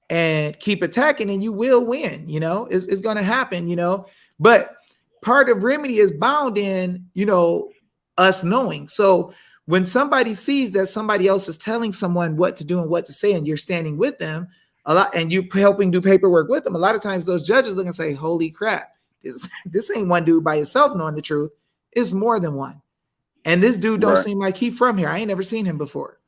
and keep attacking, and you will win. It's going to happen. But part of remedy is bound in us knowing. So when somebody sees that somebody else is telling someone what to do and what to say, and you're standing with them a lot, and you helping do paperwork with them, a lot of times those judges look and say, holy crap, this ain't one dude by himself knowing the truth. It's more than one. And this dude don't right, seem like he from here. I ain't never seen him before.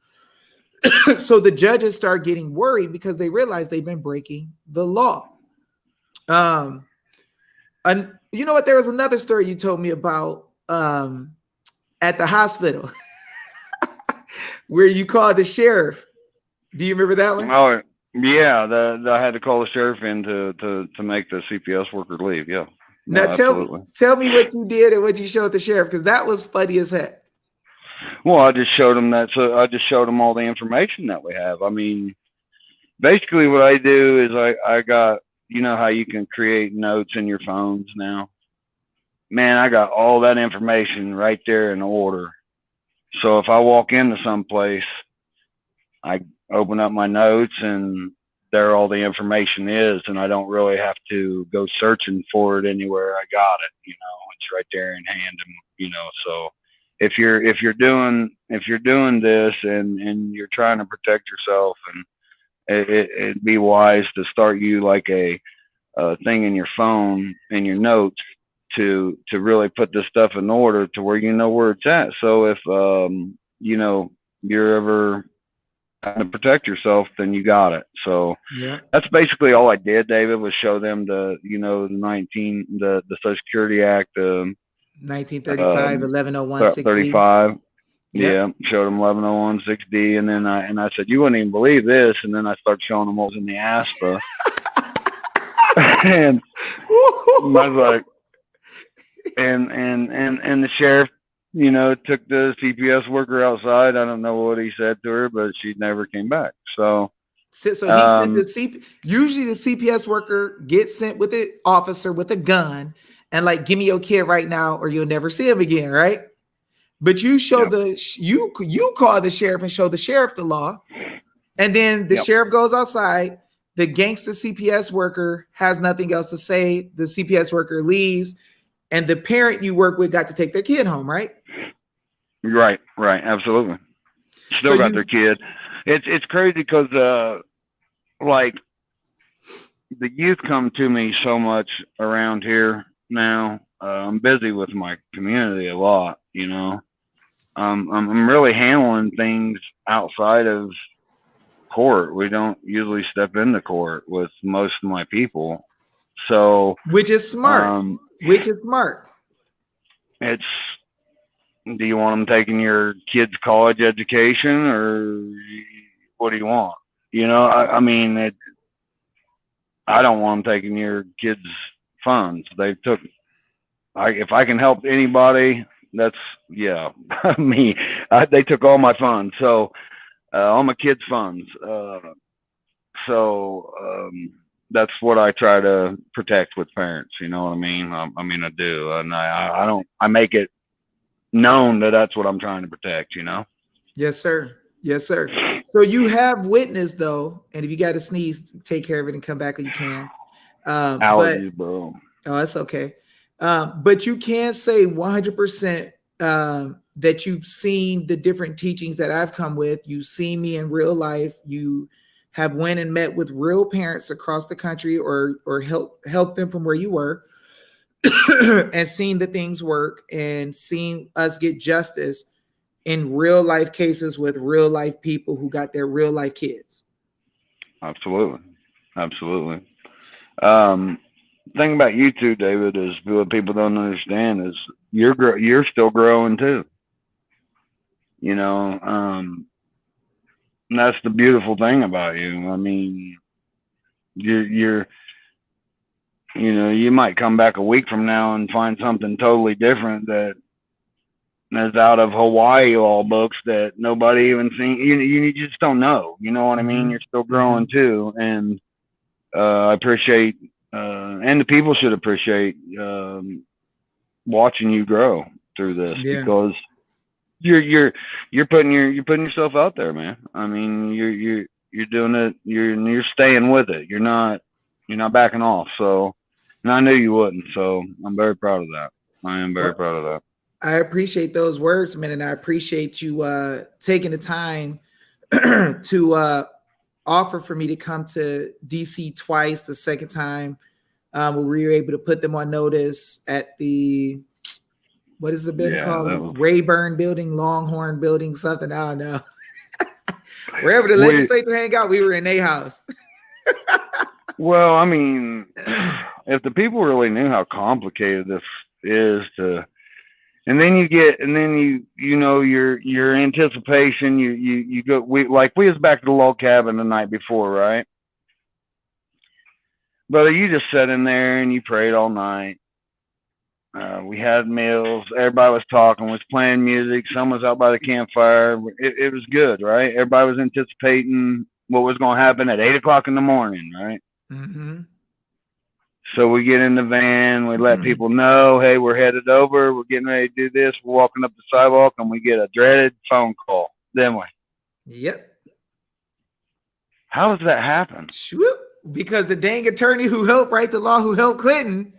So the judges start getting worried because they realize they've been breaking the law. And you know what? There was another story you told me about at the hospital where you called the sheriff. Do you remember that one? oh Yeah, I had to call the sheriff in to make the CPS worker leave. Yeah, no, Now absolutely. tell me what you did and what you showed the sheriff, because that was funny as heck. Well, I just showed him that. So I just showed him all the information that we have. I mean, basically, what I do is I got, you know how you can create notes in your phones now. Man, I got all that information right there in order. So if I walk into some place, I open up my notes and there all the information is, and I don't really have to go searching for it anywhere. I got it, you know, it's right there in hand, and you know. So if you're doing this and you're trying to protect yourself, and it'd be wise to start you like a thing in your phone in your notes to really put this stuff in order to where you know where it's at. So if you know you're ever trying to protect yourself, then you got it. So Yeah. that's basically all I did, David, was show them the, you know, the Social Security Act, 1935, 1101 6D. 35. Yep. Yeah, showed them 1101 6D, and then I said, you wouldn't even believe this, and then I started showing them what was in the ASPA, and I was like, and the sheriff, you know, took the CPS worker outside. I don't know what he said to her, but she never came back. So So he sent the usually the CPS worker gets sent with the officer with a gun and like, give me your kid right now or you'll never see him again, right? But you show yep. you call the sheriff and show the sheriff the law, and then the Yep. sheriff goes outside. The gangster CPS worker has nothing else to say. The CPS worker leaves, and the parent you work with got to take their kid home, right? Right, absolutely. So Still got their kid. It's crazy because like the youth come to me so much around here now. I'm busy with my community a lot, you know. I'm really handling things outside of court. We don't usually step into court with most of my people. So, which is smart. It's, do you want them taking your kid's college education, or what do you want? You know, I mean, I don't want them taking your kids' funds. They took, if I can help anybody, that's, yeah, me. They took all my funds. So, all my kids' funds. That's what I try to protect with parents. You know what I mean? I do, and I don't. I make it known that that's what I'm trying to protect. You know? Yes, sir. Yes, sir. So you have witnessed though, and if you got to sneeze, take care of it and come back when you can. Allergies, bro. Oh, that's okay. But you can say 100% that you've seen the different teachings that I've come with. You've seen me in real life. You have went and met with real parents across the country, or help them from where you were, and seen the things work and seen us get justice in real life cases with real life people who got their real life kids. Absolutely. Thing about you too, David, is what people don't understand is you're still growing too. You know, and that's the beautiful thing about you. I mean, you're you know, you might come back a week from now and find something totally different that is out of Hawaii all books that nobody even seen. You just don't know. You know what I mean? You're still growing too, and I appreciate, and the people should appreciate watching you grow through this, because you're putting yourself out there, man. I mean, you're doing it. You're staying with it. You're not backing off. So, and I knew you wouldn't. So I'm very proud of that. I am very proud of that. I appreciate those words, man, and I appreciate you taking the time to offer for me to come to DC twice. The second time, we were able to put them on notice at the, what is the building called? Rayburn Building, Longhorn Building, something, I don't know. Wherever the legislature hang out, we were in their house. Well, I mean, if the people really knew how complicated this is to, and then you know your anticipation, you go, we was back to the log cabin the night before, right? Brother, you just sat in there and you prayed all night. We had meals. Everybody was talking, was playing music. Someone was out by the campfire. It was good, right? Everybody was anticipating what was going to happen at 8 o'clock in the morning, right? Mm-hmm. So we get in the van. We let people know, hey, we're headed over. We're getting ready to do this. We're walking up the sidewalk, and we get a dreaded phone call. Then we. Yep. How does that happen? Swoop. Because the dang attorney who helped write the law, who helped Clinton,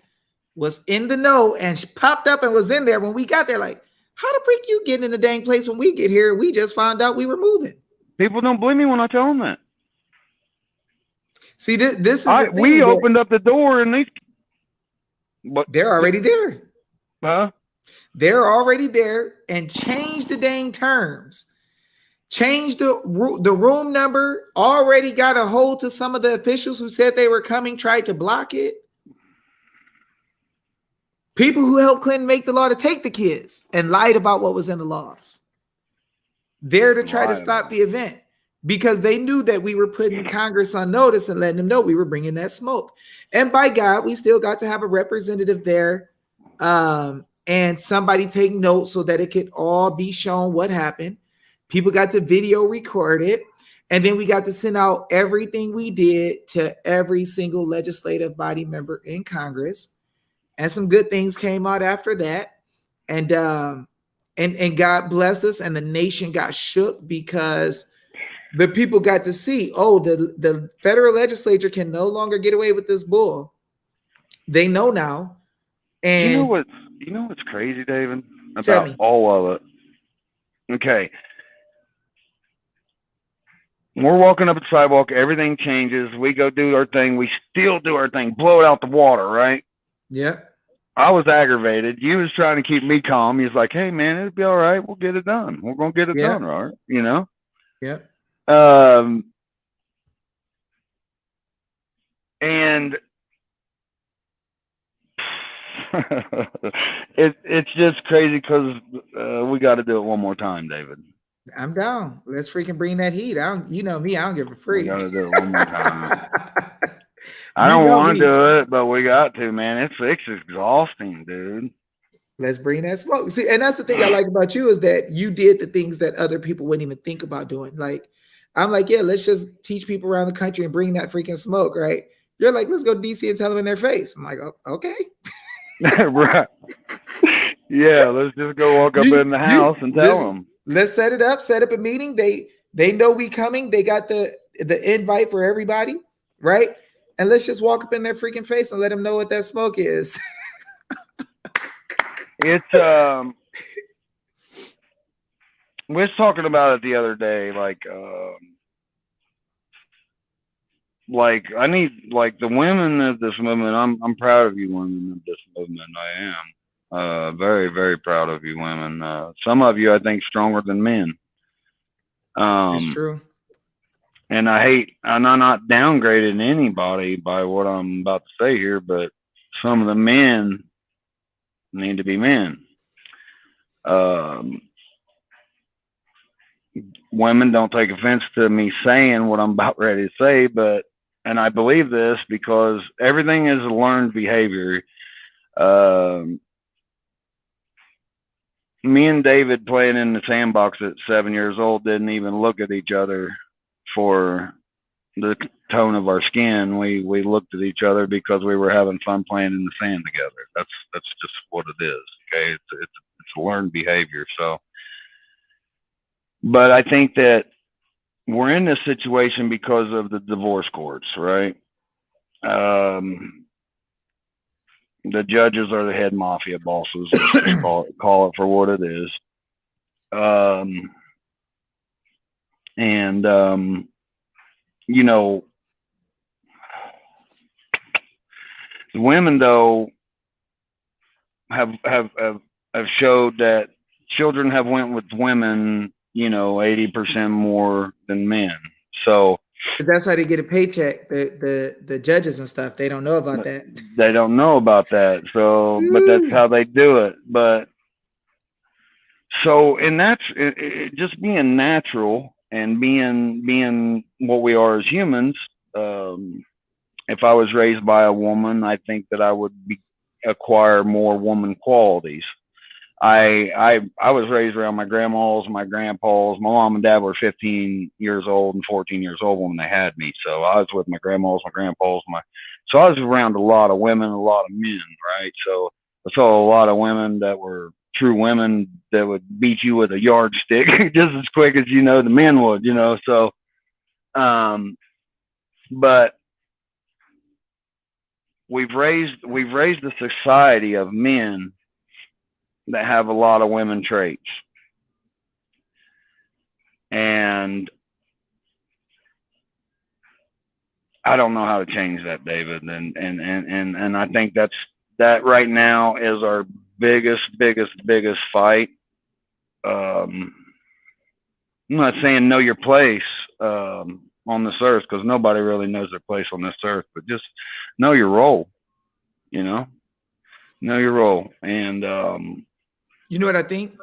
was in the know and popped up and was in there when we got there. Like, how the freak you getting in the dang place when we get here? We just found out we were moving. People don't believe me when I tell them that. See, this is the thing. We opened up the door and they're already there. Huh? They're already there and changed the dang terms. Changed the room number. Already got a hold to some of the officials who said they were coming, tried to block it. People who helped Clinton make the law to take the kids and lied about what was in the laws. There to try to stop the event because they knew that we were putting Congress on notice and letting them know we were bringing that smoke. And by God, we still got to have a representative there and somebody take notes so that it could all be shown what happened. People got to video record it. And then we got to send out everything we did to every single legislative body member in Congress. And some good things came out after that. And God blessed us, and the nation got shook because the people got to see, oh, the federal legislature can no longer get away with this bull. They know now. And you know what's crazy, David? About all of it. Okay. We're walking up the sidewalk, everything changes. We go do our thing. We still do our thing, blow it out the water, right? Yeah. I was aggravated. You was trying to keep me calm. He's like, hey, man, it'll be all right. We'll get it done. We're going to get it done, right? You know? Yeah. And it's just crazy because we got to do it one more time, David. I'm down. Let's freaking bring that heat. You know me, I don't give a freak. We got to do it one more time. I don't want to do it, but we got to, man. It's exhausting, dude. Let's bring that smoke. See, and that's the thing I like about you is that you did the things that other people wouldn't even think about doing. Like, I'm like, yeah, let's just teach people around the country and bring that freaking smoke, right? You're like, let's go to DC and tell them in their face. I'm like, oh, okay. Right. Yeah, let's just go walk up in the house and tell them. Let's set up a meeting. They know we coming. They got the invite for everybody, right? And let's just walk up in their freaking face and let them know what that smoke is. It's we was talking about it the other day, like I need, like, the women of this movement. I'm proud of you women of this movement. I am very, very proud of you women. Some of you, I think, stronger than men. It's true. And I'm not downgrading anybody by what I'm about to say here, but some of the men need to be men. Women, don't take offense to me saying what I'm about ready to say, and I believe this because everything is a learned behavior. Me and David playing in the sandbox at 7 years old didn't even look at each other for the tone of our skin. We looked at each other because we were having fun playing in the sand together. That's just what it is. Okay, it's a learned behavior. So, but I think that we're in this situation because of the divorce courts, right? The judges are the head mafia bosses. Call it for what it is. You know, the women, though, have showed that children have went with women, 80% more than men. So that's how they get a paycheck. The judges and stuff, they don't know about that. They don't know about that. So, but that's how they do it. But so, and that's just being natural and being what we are as humans. if I was raised by a woman, I think that I would acquire more woman qualities. I was raised around my grandmas, my grandpas. My mom and dad were 15 years old and 14 years old when they had me. So I was with my grandmas, my grandpas, so I was around a lot of women, a lot of men, right? So I saw a lot of women that were true women that would beat you with a yardstick just as quick as the men would, So, um, but we've raised a society of men that have a lot of women traits. And I don't know how to change that, David. And I think that right now is our biggest fight. I'm not saying know your place on this earth, because nobody really knows their place on this earth, but just know your role. Know your role. And You know what I think?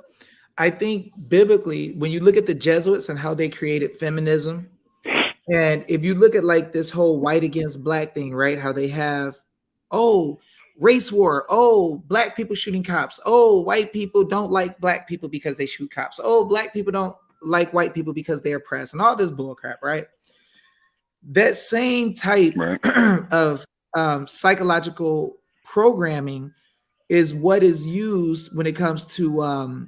I think biblically, when you look at the Jesuits and how they created feminism, and if you look at like this whole white against black thing, right? How they have, oh, race war, oh, black people shooting cops, oh, white people don't like black people because they shoot cops, oh, black people don't like white people because they're oppressed, and all this bull crap, right? That same type right, of psychological programming is what is used when it comes to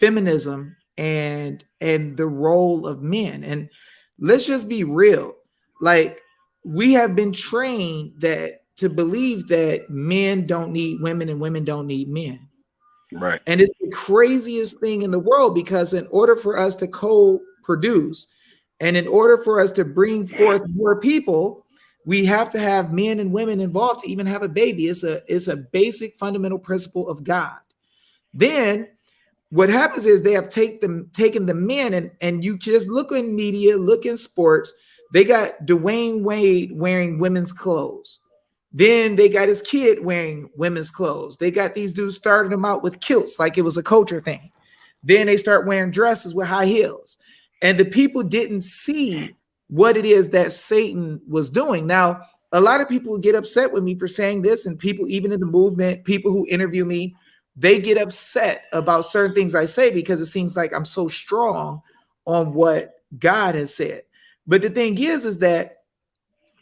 feminism and the role of men. And let's just be real, like we have been trained that to believe that men don't need women and women don't need men. right, And it's the craziest thing in the world, because in order for us to co-produce and in order for us to bring forth more people, we have to have men and women involved to even have a baby. It's a basic fundamental principle of God. Then what happens is they have taken the men, and you just look in media, look in sports, they got Dwayne Wade wearing women's clothes. Then they got his kid wearing women's clothes. They got these dudes starting them out with kilts like it was a culture thing. Then they start wearing dresses with high heels. And the people didn't see what it is that Satan was doing. Now, a lot of people get upset with me for saying this, and people, even in the movement, people who interview me, they get upset about certain things I say because it seems like I'm so strong on what God has said. But the thing is that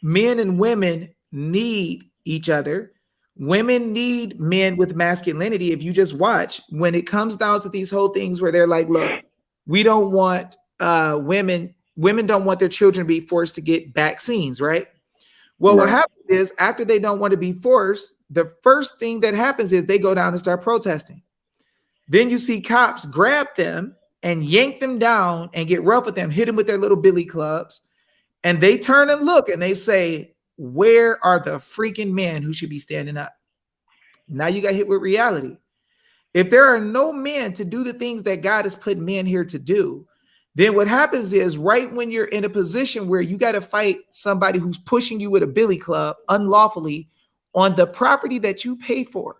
men and women need each other. Women need men with masculinity. If you just watch, when it comes down to these whole things where they're like, look, we don't want women don't want their children to be forced to get vaccines, right? Well, what right, happens is after they don't want to be forced, the first thing that happens is they go down and start protesting. Then you see cops grab them and yank them down and get rough with them, hit them with their little billy clubs. And they turn and look and they say, where are the freaking men who should be standing up? Now you got hit with reality. If there are no men to do the things that God has put men here to do, then what happens is right when you're in a position where you got to fight somebody who's pushing you with a billy club unlawfully on the property that you pay for,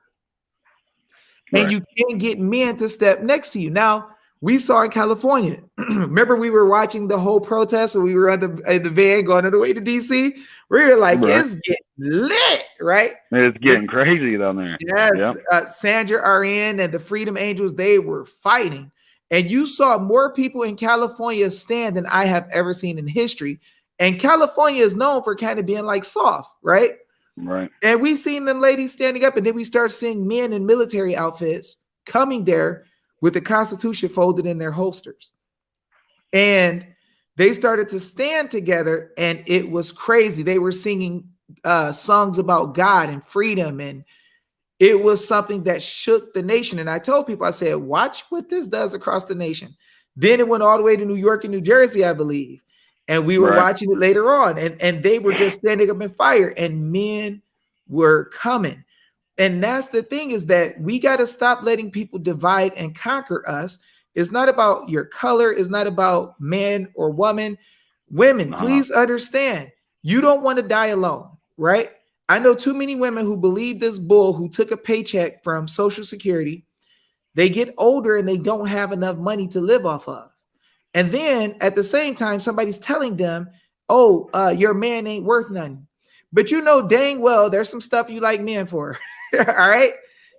and right, you can't get men to step next to you. Now, we saw in California, remember we were watching the whole protest when we were in the van going on the way to DC? We were like, right. it's getting lit, right? It's The, getting crazy down there. yes, Yep. Sandra RN and the Freedom Angels, they were fighting. And you saw more people in California stand than I have ever seen in history. And California is known for kind of being like soft, right? Right. And we seen them ladies standing up, and then we start seeing men in military outfits coming there with the Constitution folded in their holsters. And they started to stand together, and it was crazy. They were singing songs about God and freedom, and it was something that shook the nation. And I told people, I said, watch what this does across the nation. Then it went all the way to New York and New Jersey, I believe. And we were Right. watching it later on, and they were just standing up in fire, and men were coming. And that's the thing, is that we got to stop letting people divide and conquer us. It's not about your color. It's not about man or woman. Women, Uh-huh. please understand, you don't want to die alone, right? I know too many women who believe this bull, who took a paycheck from Social Security. They get older and they don't have enough money to live off of. And then at the same time, somebody's telling them, oh, your man ain't worth nothing. But you know dang well there's some stuff you like men for. All right.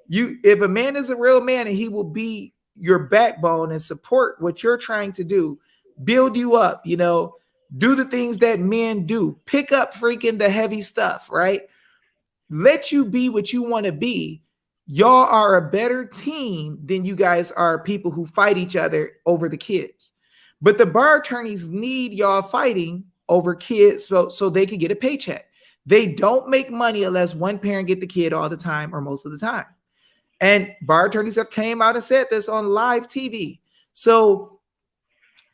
If a man is a real man and he will be your backbone and support what you're trying to do, build you up, do the things that men do, pick up freaking the heavy stuff, right? Let you be what you want to be. Y'all are a better team than you guys are people who fight each other over the kids. But the bar attorneys need y'all fighting over kids so they can get a paycheck. They don't make money unless one parent get the kid all the time or most of the time. And bar attorneys have came out and said this on live TV. So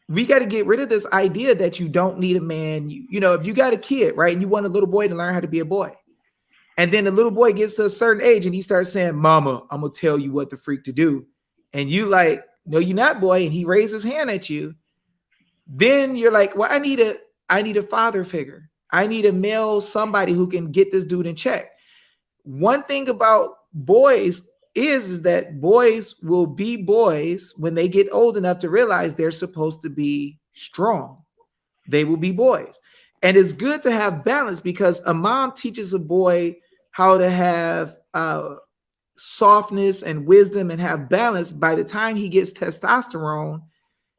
we got to get rid of this idea that you don't need a man. If you got a kid, right, and you want a little boy to learn how to be a boy, and then the little boy gets to a certain age and he starts saying, Mama, I'm going to tell you what the freak to do. And you like, no, you're not, boy. And he raises his hand at you. Then you're like, well, I need a father figure. I need a male, somebody who can get this dude in check. One thing about boys is that boys will be boys when they get old enough to realize they're supposed to be strong. They will be boys. And it's good to have balance because a mom teaches a boy how to have softness and wisdom and have balance. By the time he gets testosterone,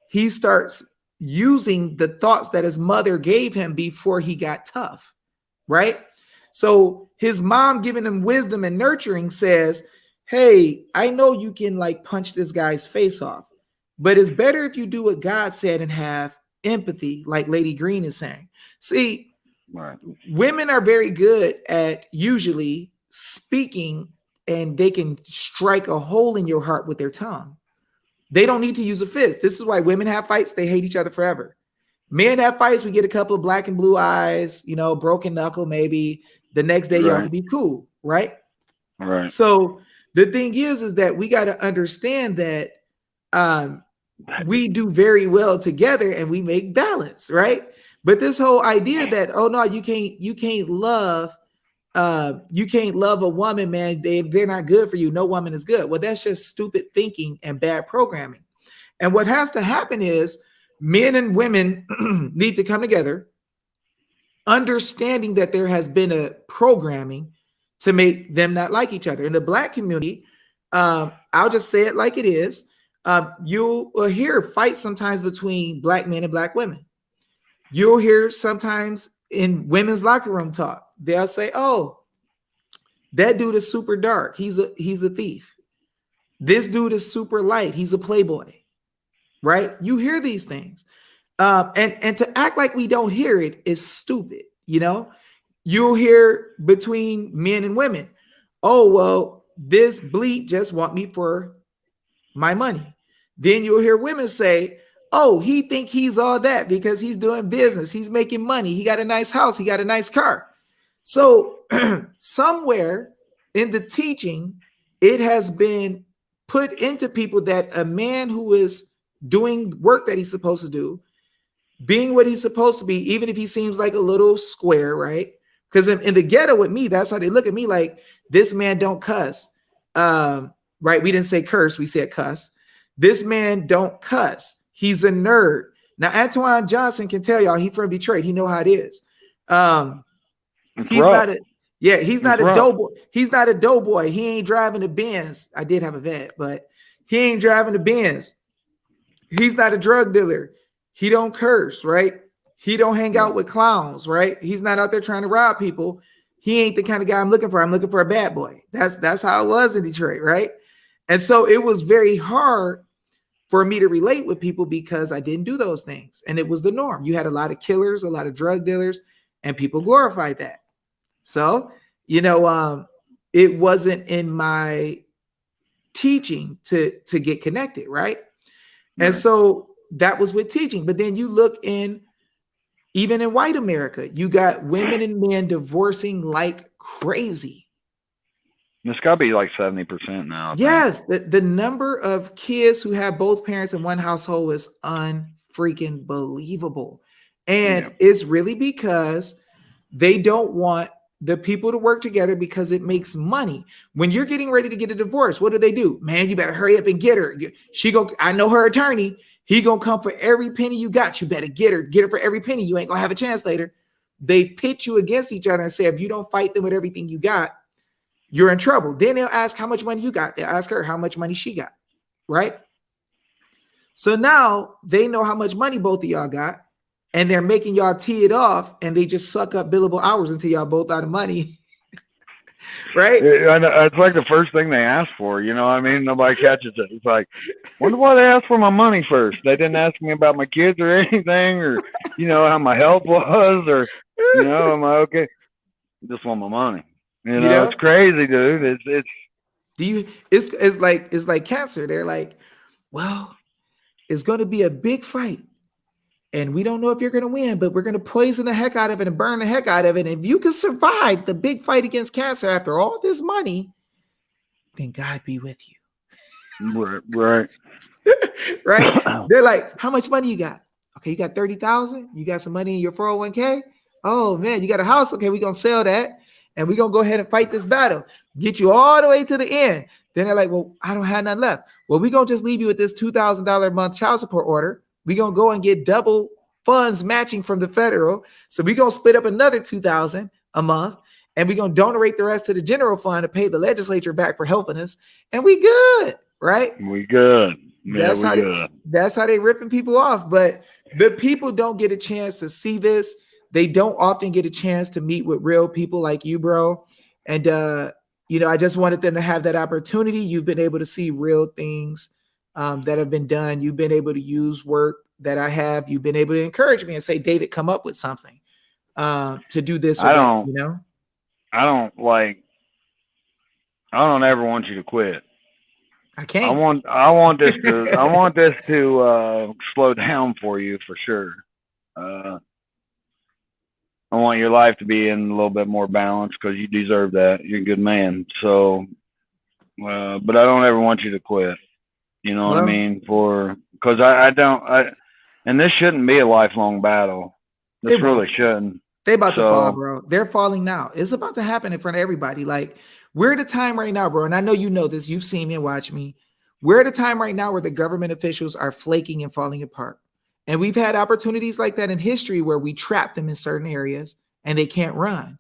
he starts using the thoughts that his mother gave him before he got tough, right? So his mom giving him wisdom and nurturing says, hey, I know you can like punch this guy's face off, but it's better if you do what God said and have empathy, like Lady Green is saying. See, right. Women are very good at usually speaking, and they can strike a hole in your heart with their tongue. They don't need to use a fist. This is why women have fights. They hate each other forever. Men have fights. We get a couple of black and blue eyes, broken knuckle, maybe. The next day, y'all can be cool, right? Right. So the thing is that we got to understand that we do very well together and we make balance, right? But this whole idea that, oh no, you can't love a woman, man. They're not good for you. No woman is good. Well, that's just stupid thinking and bad programming. And what has to happen is men and women need to come together, understanding that there has been a programming to make them not like each other. In the black community, I'll just say it like it is. You'll hear fights sometimes between black men and black women. You'll hear sometimes in women's locker room talk, they'll say, oh, that dude is super dark. He's a thief. This dude is super light. He's a playboy, right? You hear these things. And to act like we don't hear it is stupid. You'll hear between men and women, oh, well, this bleep just want me for my money. Then you'll hear women say, oh, he think he's all that because he's doing business. He's making money. He got a nice house. He got a nice car. So somewhere in the teaching, it has been put into people that a man who is doing work that he's supposed to do, being what he's supposed to be, even if he seems like a little square, right? Because in the ghetto with me, that's how they look at me, like, this man don't cuss. Right? We didn't say curse, we said cuss. This man don't cuss. He's a nerd. Now, Antoine Johnson can tell y'all, he from Detroit. He know how it is. He's not a doughboy. He's not a doughboy. He ain't driving a Benz. I did have a vet, but he ain't driving the Benz. He's not a drug dealer. He don't curse, right? He don't hang out with clowns, right? He's not out there trying to rob people. He ain't the kind of guy I'm looking for. I'm looking for a bad boy. That's how it was in Detroit, right? And so it was very hard for me to relate with people because I didn't do those things. And it was the norm. You had a lot of killers, a lot of drug dealers, and people glorified that. So, it wasn't in my teaching to get connected, right? And so that was with teaching. But then you look even in white America, you got women and men divorcing like crazy. It's got to be like 70% now. Yes, the number of kids who have both parents in one household is unfreaking believable. And it's really because they don't want the people to work together because it makes money. When you're getting ready to get a divorce, what do? Man, you better hurry up and get her. I know her attorney. He gonna come for every penny you got. You better get her for every penny. You ain't gonna have a chance later. they pit you against each other and say, if you don't fight them with everything you got, you're in trouble. Then they'll ask how much money you got. They'll ask her how much money she got, right? So now they know how much money both of y'all got, and they're making y'all tee it off, and they just suck up billable hours until y'all both out of money, right? It's like the first thing they ask for. You know what I mean? Nobody catches it. It's like, wonder why they asked for my money first. They didn't ask me about my kids or anything, or how my health was, or am I okay? Just want my money. It's crazy, dude. It's it's like cancer. They're like, well, it's going to be a big fight, and we don't know if you're going to win, but we're going to poison the heck out of it and burn the heck out of it. And if you can survive the big fight against cancer after all this money, then God be with you. Right. Right. They're like, how much money you got? Okay, you got 30,000. You got some money in your 401k. Oh man, you got a house. Okay, we're gonna sell that, and we're gonna go ahead and fight this battle. Get you all the way to the end. Then they're like, well, I don't have nothing left. Well, we're gonna just leave you with this $2,000 a month child support order. We're gonna go and get double funds matching from the federal. So we're gonna split up another $2,000 a month, and we're gonna donate the rest to the general fund to pay the legislature back for helping us, and we good, right? We good. Yeah, that's how they ripping people off. But the people don't get a chance to see this. They don't often get a chance to meet with real people like you, bro. And I just wanted them to have that opportunity. You've been able to see real things that have been done. You've been able to use work that I have. You've been able to encourage me and say, David, come up with something to do this or that. I don't ever want you to quit. I can't. I want this to slow down for you for sure. I want your life to be in a little bit more balance because you deserve that. You're a good man. So, but I don't ever want you to quit. You know what I mean? Because and this shouldn't be a lifelong battle. This really shouldn't. They're about to fall, bro. They're falling now. It's about to happen in front of everybody. Like, we're at a time right now, bro. And I know you know this. You've seen me and watched me. We're at a time right now where the government officials are flaking and falling apart. And we've had opportunities like that in history where we trap them in certain areas and they can't run.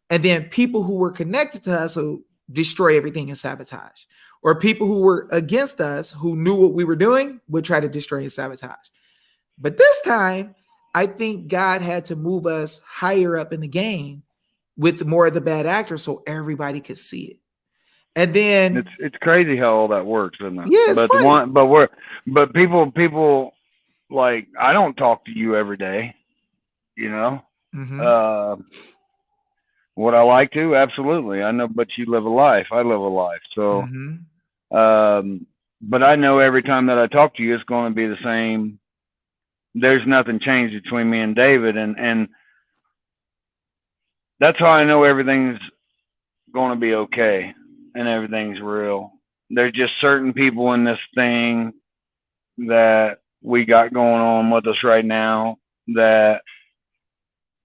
And then people who were connected to us will destroy everything and sabotage. Or people who were against us, who knew what we were doing, would try to destroy and sabotage. But this time, I think God had to move us higher up in the game with more of the bad actors so everybody could see it. And then it's crazy how all that works, isn't it? Yeah, it's funny. But people like, I don't talk to you every day, Mm-hmm. Would I like to? Absolutely. I know, but you live a life. I live a life. So, but I know every time that I talk to you, it's going to be the same. There's nothing changed between me and David, and that's how I know everything's going to be okay and everything's real. There's just certain people in this thing that we got going on with us right now that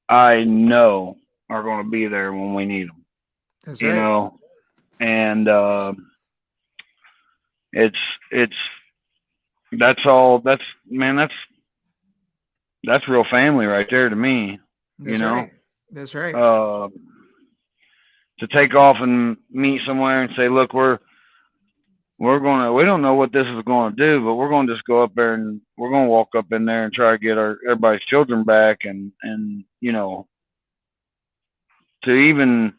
I know are going to be there when we need them. That's right. And that's all. That's real family right there to me. Right. That's right. To take off and meet somewhere and say, look, we don't know what this is going to do, but we're going to just go up there and we're going to walk up in there and try to get everybody's children back. And to even,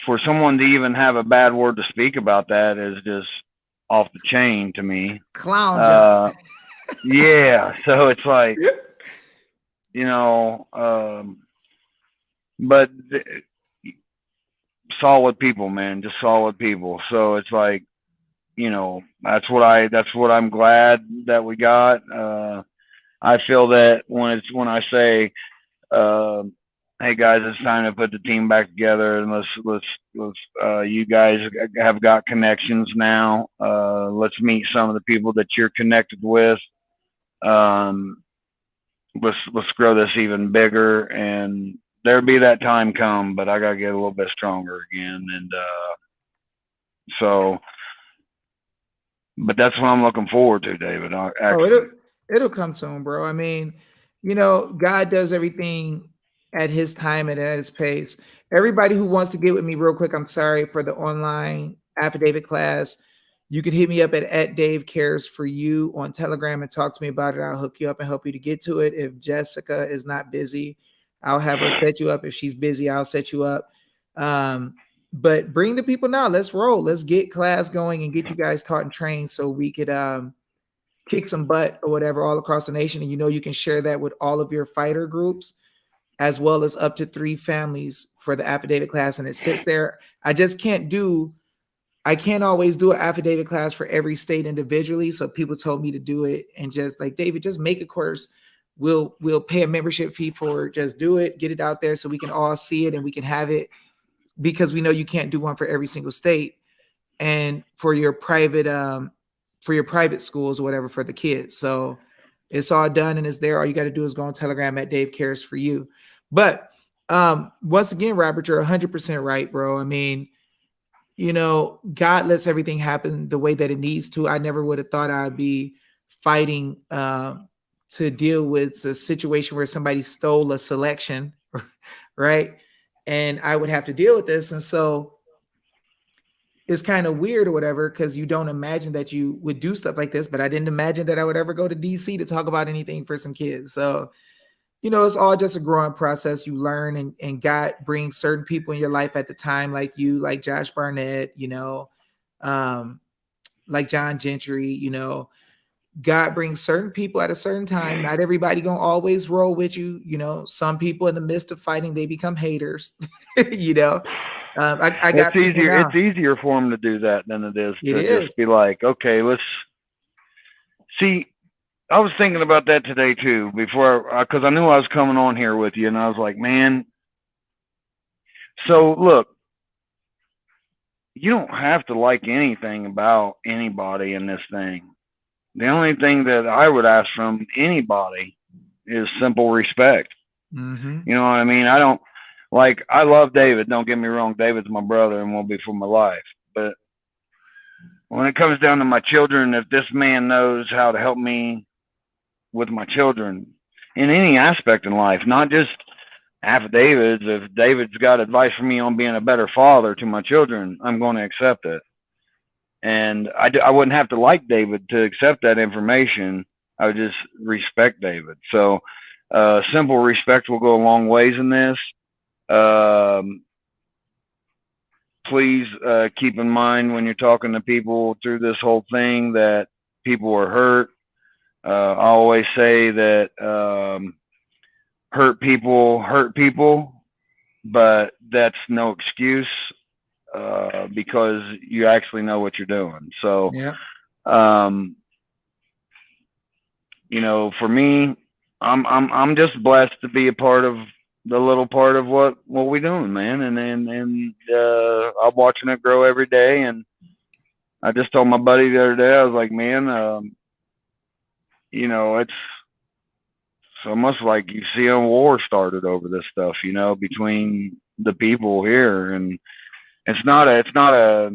for someone to even have a bad word to speak about that is just off the chain to me. Clown. Yeah. So it's like, but solid people, man, just solid people. So it's like, that's what I'm glad that we got. I feel that when I say, hey guys, it's time to put the team back together and let's you guys have got connections now. Let's meet some of the people that you're connected with. Let's grow this even bigger, and there'll be that time come, but I gotta get a little bit stronger again. And but that's what I'm looking forward to, David. It'll come soon, bro. I mean, God does everything at his time and at his pace. Everybody who wants to get with me real quick, I'm sorry for the online affidavit class. You can hit me up at Dave Cares for You on Telegram and talk to me about it. I'll hook you up and help you to get to it. If Jessica is not busy, I'll have her set you up. If she's busy, I'll set you up. But bring the people now. Let's roll. Let's get class going and get you guys taught and trained so we could kick some butt or whatever all across the nation. And you can share that with all of your fighter groups, as well as up to 3 families for the affidavit class. And it sits there. I can't always do an affidavit class for every state individually. So people told me to do it and just like, David, just make a course. We'll pay a membership fee for it. Just do it, get it out there so we can all see it and we can have it, because we know you can't do one for every single state. And for your private schools or whatever for the kids. So it's all done and it's there. All you got to do is go on Telegram at Dave Cares for You. But once again, Robert, you're 100% right, bro. I mean, God lets everything happen the way that it needs to. I never would have thought I'd be fighting to deal with a situation where somebody stole a selection, right? And I would have to deal with this. And so it's kind of weird or whatever, because you don't imagine that you would do stuff like this, but I didn't imagine that I would ever go to DC to talk about anything for some kids. So, it's all just a growing process. You learn and God brings certain people in your life at the time, like you, like Josh Barnett, like John Gentry, God brings certain people at a certain time. Not everybody gonna always roll with you. Some people in the midst of fighting, they become haters, I got it's easier. It's easier for them to do that than it is to just be like, okay, let's see. I was thinking about that today too, before, because I knew I was coming on here with you, and I was like, man. So look, you don't have to like anything about anybody in this thing. The only thing that I would ask from anybody is simple respect. Mm-hmm. You know what I mean? I love David. Don't get me wrong. David's my brother and will be for my life. But when it comes down to my children, if this man knows how to help me with my children in any aspect in life, not just affidavits, if David's got advice for me on being a better father to my children, I'm going to accept it. And I wouldn't have to like David to accept that information. I would just respect David. So simple respect will go a long ways in this. Please keep in mind when you're talking to people through this whole thing that people are hurt. I always say that hurt people, but that's no excuse because you actually know what you're doing. So, yeah. For me, I'm just blessed to be a part of the little part of what we're doing, man. And I'm watching it grow every day. And I just told my buddy the other day, I was like, man, it's almost like you see a war started over this stuff, between the people here. And it's not a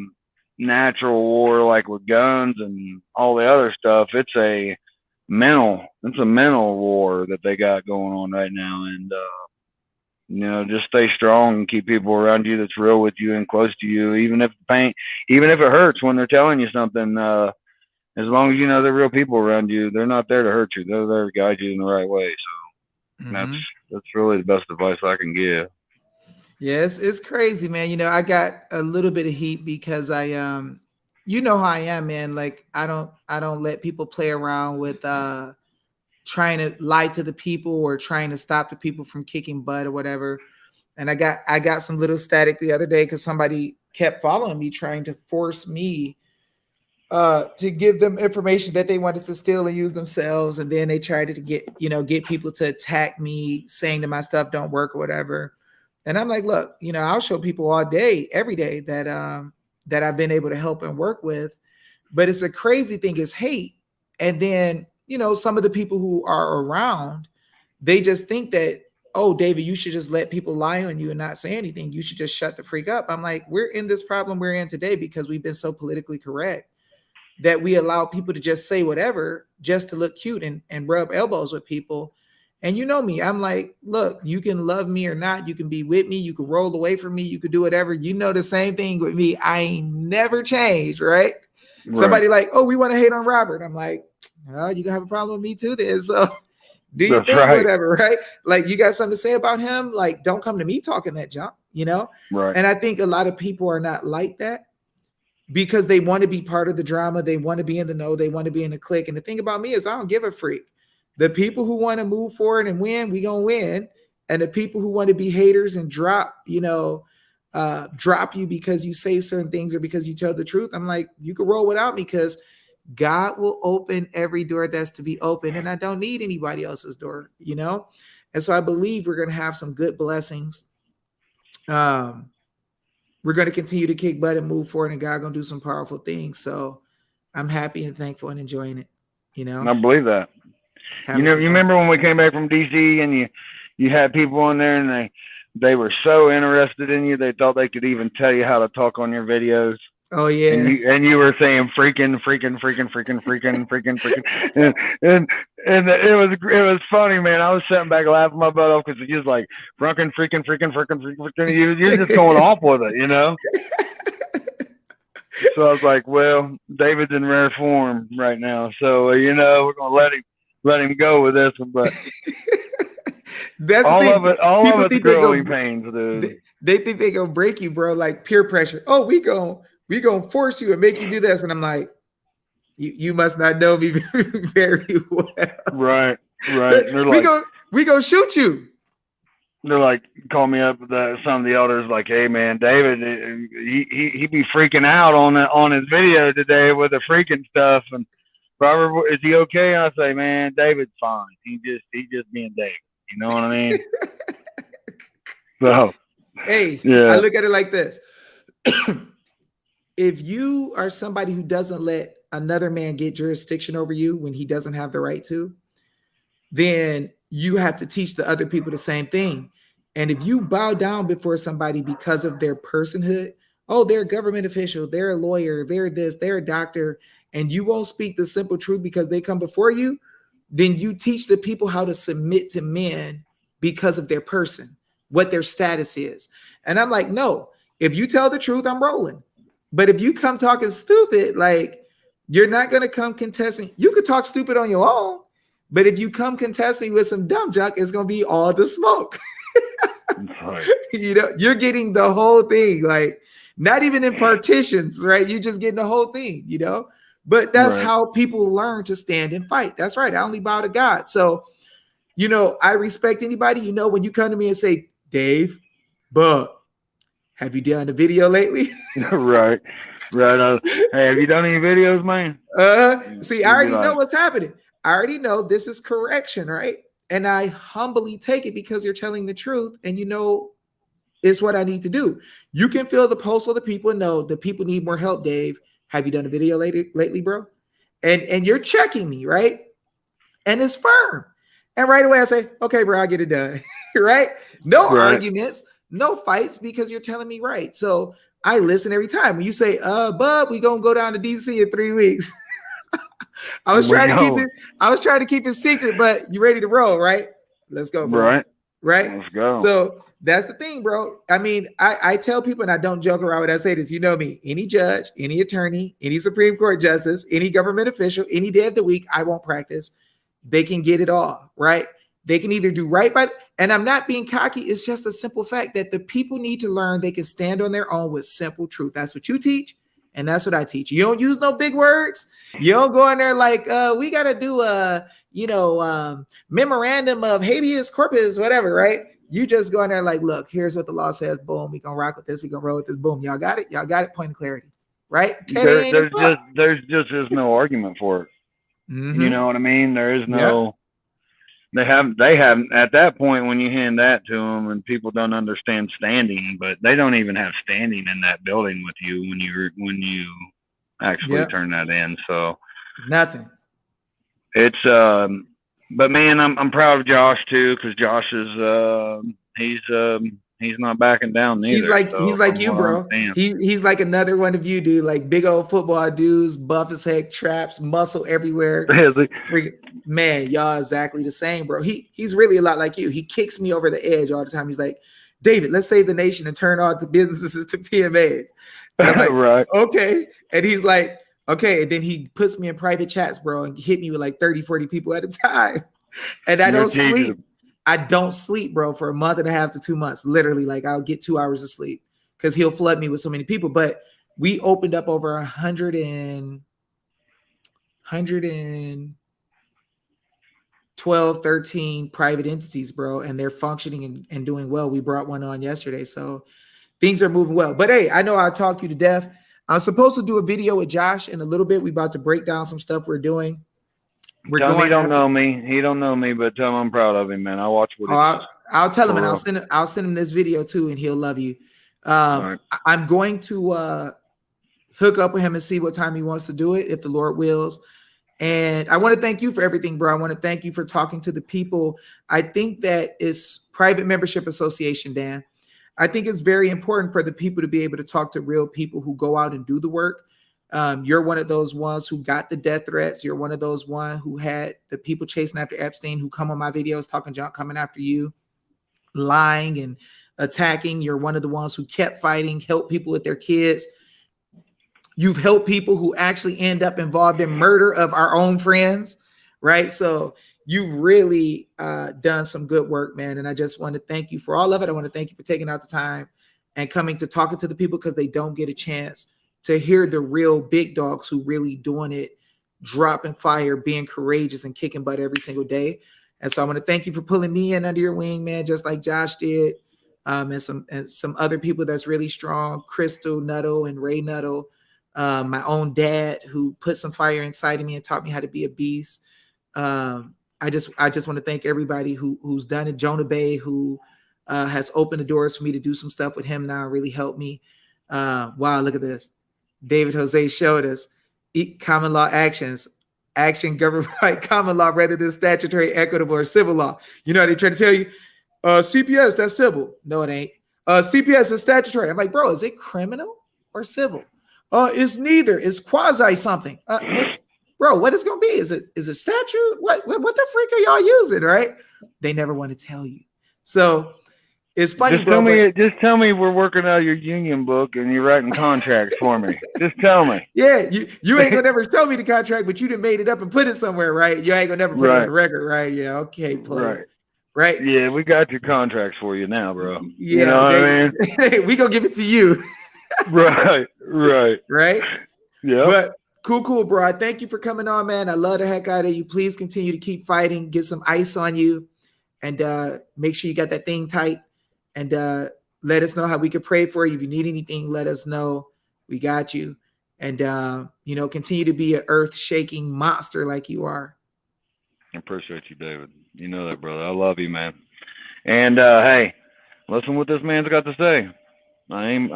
natural war like with guns and all the other stuff. It's a mental war that they got going on right now. And just stay strong and keep people around you that's real with you and close to you, even if it hurts when they're telling you something. As long as you know they're real people around you, they're not there to hurt you. They're there to guide you in the right way. So that's really the best advice I can give. Yes, it's crazy, man. I got a little bit of heat because I how I am, man. Like I don't let people play around with trying to lie to the people or trying to stop the people from kicking butt or whatever. And I got some little static the other day because somebody kept following me, trying to force me to give them information that they wanted to steal and use themselves. And then they tried to get people to attack me, saying that my stuff don't work or whatever. And I'm like, look, I'll show people all day, every day that I've been able to help and work with. But it's a crazy thing is hate. And then, some of the people who are around, they just think that, oh, David, you should just let people lie on you and not say anything. You should just shut the freak up. I'm like, we're in this problem we're in today because we've been so politically correct that we allow people to just say whatever just to look cute and rub elbows with people. And you know me, I'm like, look, you can love me or not. You can be with me. You can roll away from me. You could do whatever. You know, the same thing with me. I ain't never changed, right? Right. Somebody like, oh, we want to hate on Robert. I'm like, well, you gonna have a problem with me too then. So do you That's think right. whatever, right? Like you got something to say about him? Like, don't come to me talking that junk, you know? Right. And I think a lot of people are not like that because they want to be part of the drama. They want to be in the know. They want to be in the clique. And the thing about me is I don't give a freak. The people who want to move forward and win, we gonna win. And the people who want to be haters and drop, drop you because you say certain things or because you tell the truth, I'm like, you can roll without me because God will open every door that's to be open, and I don't need anybody else's door, you know? And so I believe we're going to have some good blessings. We're going to continue to kick butt and move forward, and God going to do some powerful things. So I'm happy and thankful and enjoying it, you know? I believe that. You Having know, some you fun. remember when we came back from DC and you had people on there and they were so interested in you they thought they could even tell you how to talk on your videos. Oh, And yeah. you were saying freaking, and it was funny, man. I was sitting back laughing my butt off because you was like freaking. You're just going off with it, you know. So I was like, well, David's in rare form right now, so you know we're gonna let him go with this one, but That's the all thing. of People it's think they growing go, pains, dude. they think they gonna break you, bro. Like peer pressure. Oh, we gonna force you and make you do this, and I'm like, you must not know me very well. Right. And they're we like, go we gonna shoot you. call me up. Some of the elders like, hey man, David, he be freaking out on his video today with the freaking stuff. And Robert, is he okay? And I say, man, David's fine. He just being David. You know what I mean? So Hey, I yeah, look at it like this. If you are somebody who doesn't let another man get jurisdiction over you when he doesn't have the right to, then you have to teach the other people the same thing. And if you bow down before somebody because of their personhood, oh, they're a government official, they're a lawyer, they're this, they're a doctor, and you won't speak the simple truth because they come before you, then you teach the people how to submit to men because of their person, what their status is. And I'm like, no, if you tell the truth, I'm rolling. But if you come talking stupid, like you're not going to come contest me. You could talk stupid on your own, but if you come contest me with some dumb junk, it's going to be all the smoke. right. You know, you're getting the whole thing, like not even in partitions, right? You're just getting the whole thing, you know? But that's Right. how people learn to stand and fight. That's right. I only bow to God. So, you know, I respect anybody. You know, when you come to me and say, Dave, but have you done a video lately? Right. Hey, have you done any videos, man? See, I You'd be already know like, what's happening. I already know this is correction, right? And I humbly take it because you're telling the truth and you know it's what I need to do. You can feel the pulse of the people and know the people need more help, Dave. Have you done a video lately, bro? And you're checking me, right? And it's firm. And right away I say, okay, bro, I'll get it done. Right? No right. arguments, no fights because you're telling me right. So I listen every time. When you say, bub, we gonna go down to DC in 3 weeks. I was We trying to keep go. it, I was trying to keep it secret, but you ready to roll, right? Let's go, bro. Right. Right? Let's go. So that's the thing, bro. I mean, I tell people, and I don't joke around when I say this, you know me, any judge, any attorney, any Supreme Court justice, any government official, any day of the week, I won't practice. They can get it all, right? They can either do right by, and I'm not being cocky. It's just a simple fact that the people need to learn they can stand on their own with simple truth. That's what you teach, and that's what I teach. You don't use no big words. You don't go in there like, we got to do a, memorandum of habeas corpus, whatever, right? You just go in there like, look, here's what the law says. Boom, we gonna rock with this. We gonna roll with this. Boom, y'all got it. Y'all got it. Point of clarity, right? Teddy ain't it fuck. There's just no argument for it. Mm-hmm. You know what I mean? There is Yep. no. They haven't at that point when you hand that to them and people don't understand standing, but they don't even have standing in that building with you when you actually Yep. turn that in. So Nothing. it's but man, I'm proud of Josh too because Josh is he's not backing down neither. He's like you, bro. He's like another one of you, dude. Like big old football dudes, buff as heck, traps, muscle everywhere. Man, y'all exactly the same, bro. He's really a lot like you. He kicks me over the edge all the time. He's like, David, let's save the nation and turn all the businesses to PMAs. And I'm like, right. Okay. And he's like, okay. And then he puts me in private chats, bro, and hit me with like 30, 40 people at a time. And I don't sleep. I don't sleep, bro, for a month and a half to 2 months. Literally, like I'll get 2 hours of sleep because he'll flood me with so many people. But we opened up over 112, 13 private entities, bro, and they're functioning and doing well. We brought one on yesterday, so things are moving well. But hey, I know I talked you to death. I'm supposed to do a video with Josh in a little bit. We're about to break down some stuff we're doing. Tell him he don't know me. He don't know me, but tell him I'm proud of him, man. I watch what he does. I'll tell him, and I'll send him this video too, and he'll love you. Right. I'm going to hook up with him and see what time he wants to do it, if the Lord wills. And I want to thank you for everything, bro. I want to thank you for talking to the people. I think that it's private membership association, Dan. I think it's very important for the people to be able to talk to real people who go out and do the work. You're one of those ones who got the death threats. You're one of those one who had the people chasing after Epstein who come on my videos talking junk, coming after you, lying and attacking. You're one of the ones who kept fighting, helped people with their kids. You've helped people who actually end up involved in murder of our own friends, right? So you've really done some good work, man. And I just want to thank you for all of it. I want to thank you for taking out the time and coming to talking to the people because they don't get a chance to hear the real big dogs who really doing it, dropping fire, being courageous and kicking butt every single day. And so I want to thank you for pulling me in under your wing, man, just like Josh did. And some other people that's really strong, Crystal Nuttall and Ray Nuttall. My own dad who put some fire inside of me and taught me how to be a beast. I just want to thank everybody who's done it. Jonah Bay, who has opened the doors for me to do some stuff with him now, really helped me. Wow, look at this. David Jose showed us common law action governed by common law rather than statutory, equitable, or civil law. You know, they try to tell you, CPS, that's civil. No, it ain't. CPS is statutory. I'm like, bro, is it criminal or civil? It's neither. It's quasi something. Bro, what is going to be? Is it statute? What the freak are y'all using, right? They never want to tell you. So it's funny, just tell me we're working out your union book and you're writing contracts for me. Just tell me. Yeah, you ain't gonna never show me the contract, but you done made it up and put it somewhere, right? You ain't gonna never put it on the record, right? Yeah, okay, player. Right. Yeah, we got your contracts for you now, bro. Yeah, you know what I mean? We gonna give it to you. Right. Yeah. But cool, bro. I thank you for coming on, man. I love the heck out of you. Please continue to keep fighting. Get some ice on you, and make sure you got that thing tight. And let us know how we can pray for you. If you need anything, let us know. We got you. And continue to be an earth-shaking monster like you are. I appreciate you, David. You know that, brother. I love you, man. And hey, listen what this man's got to say. I ain't,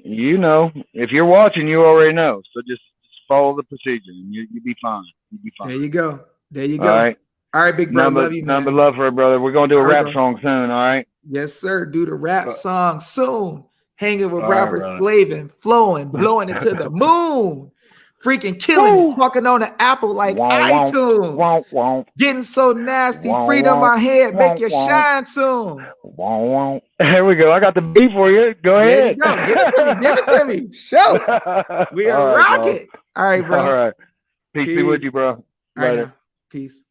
if you're watching, you already know. So just follow the procedure and you'll be fine. You'll be fine. There you go. All right, big brother. Love you, man. Number love for it, brother. We're going to do a rap song soon, all right? Yes, sir. Do the rap song soon. Hanging with Robert Slavin, flowing, blowing it to the moon. Freaking killing it. Talking on the Apple like iTunes. Getting so nasty. Freedom my head. Make you shine soon. Here we go. I got the beat for you. Go ahead. There you go. Give it to me. Show. We are rocking. All right, bro. All right. Peace be with you, bro. All right, now. Peace.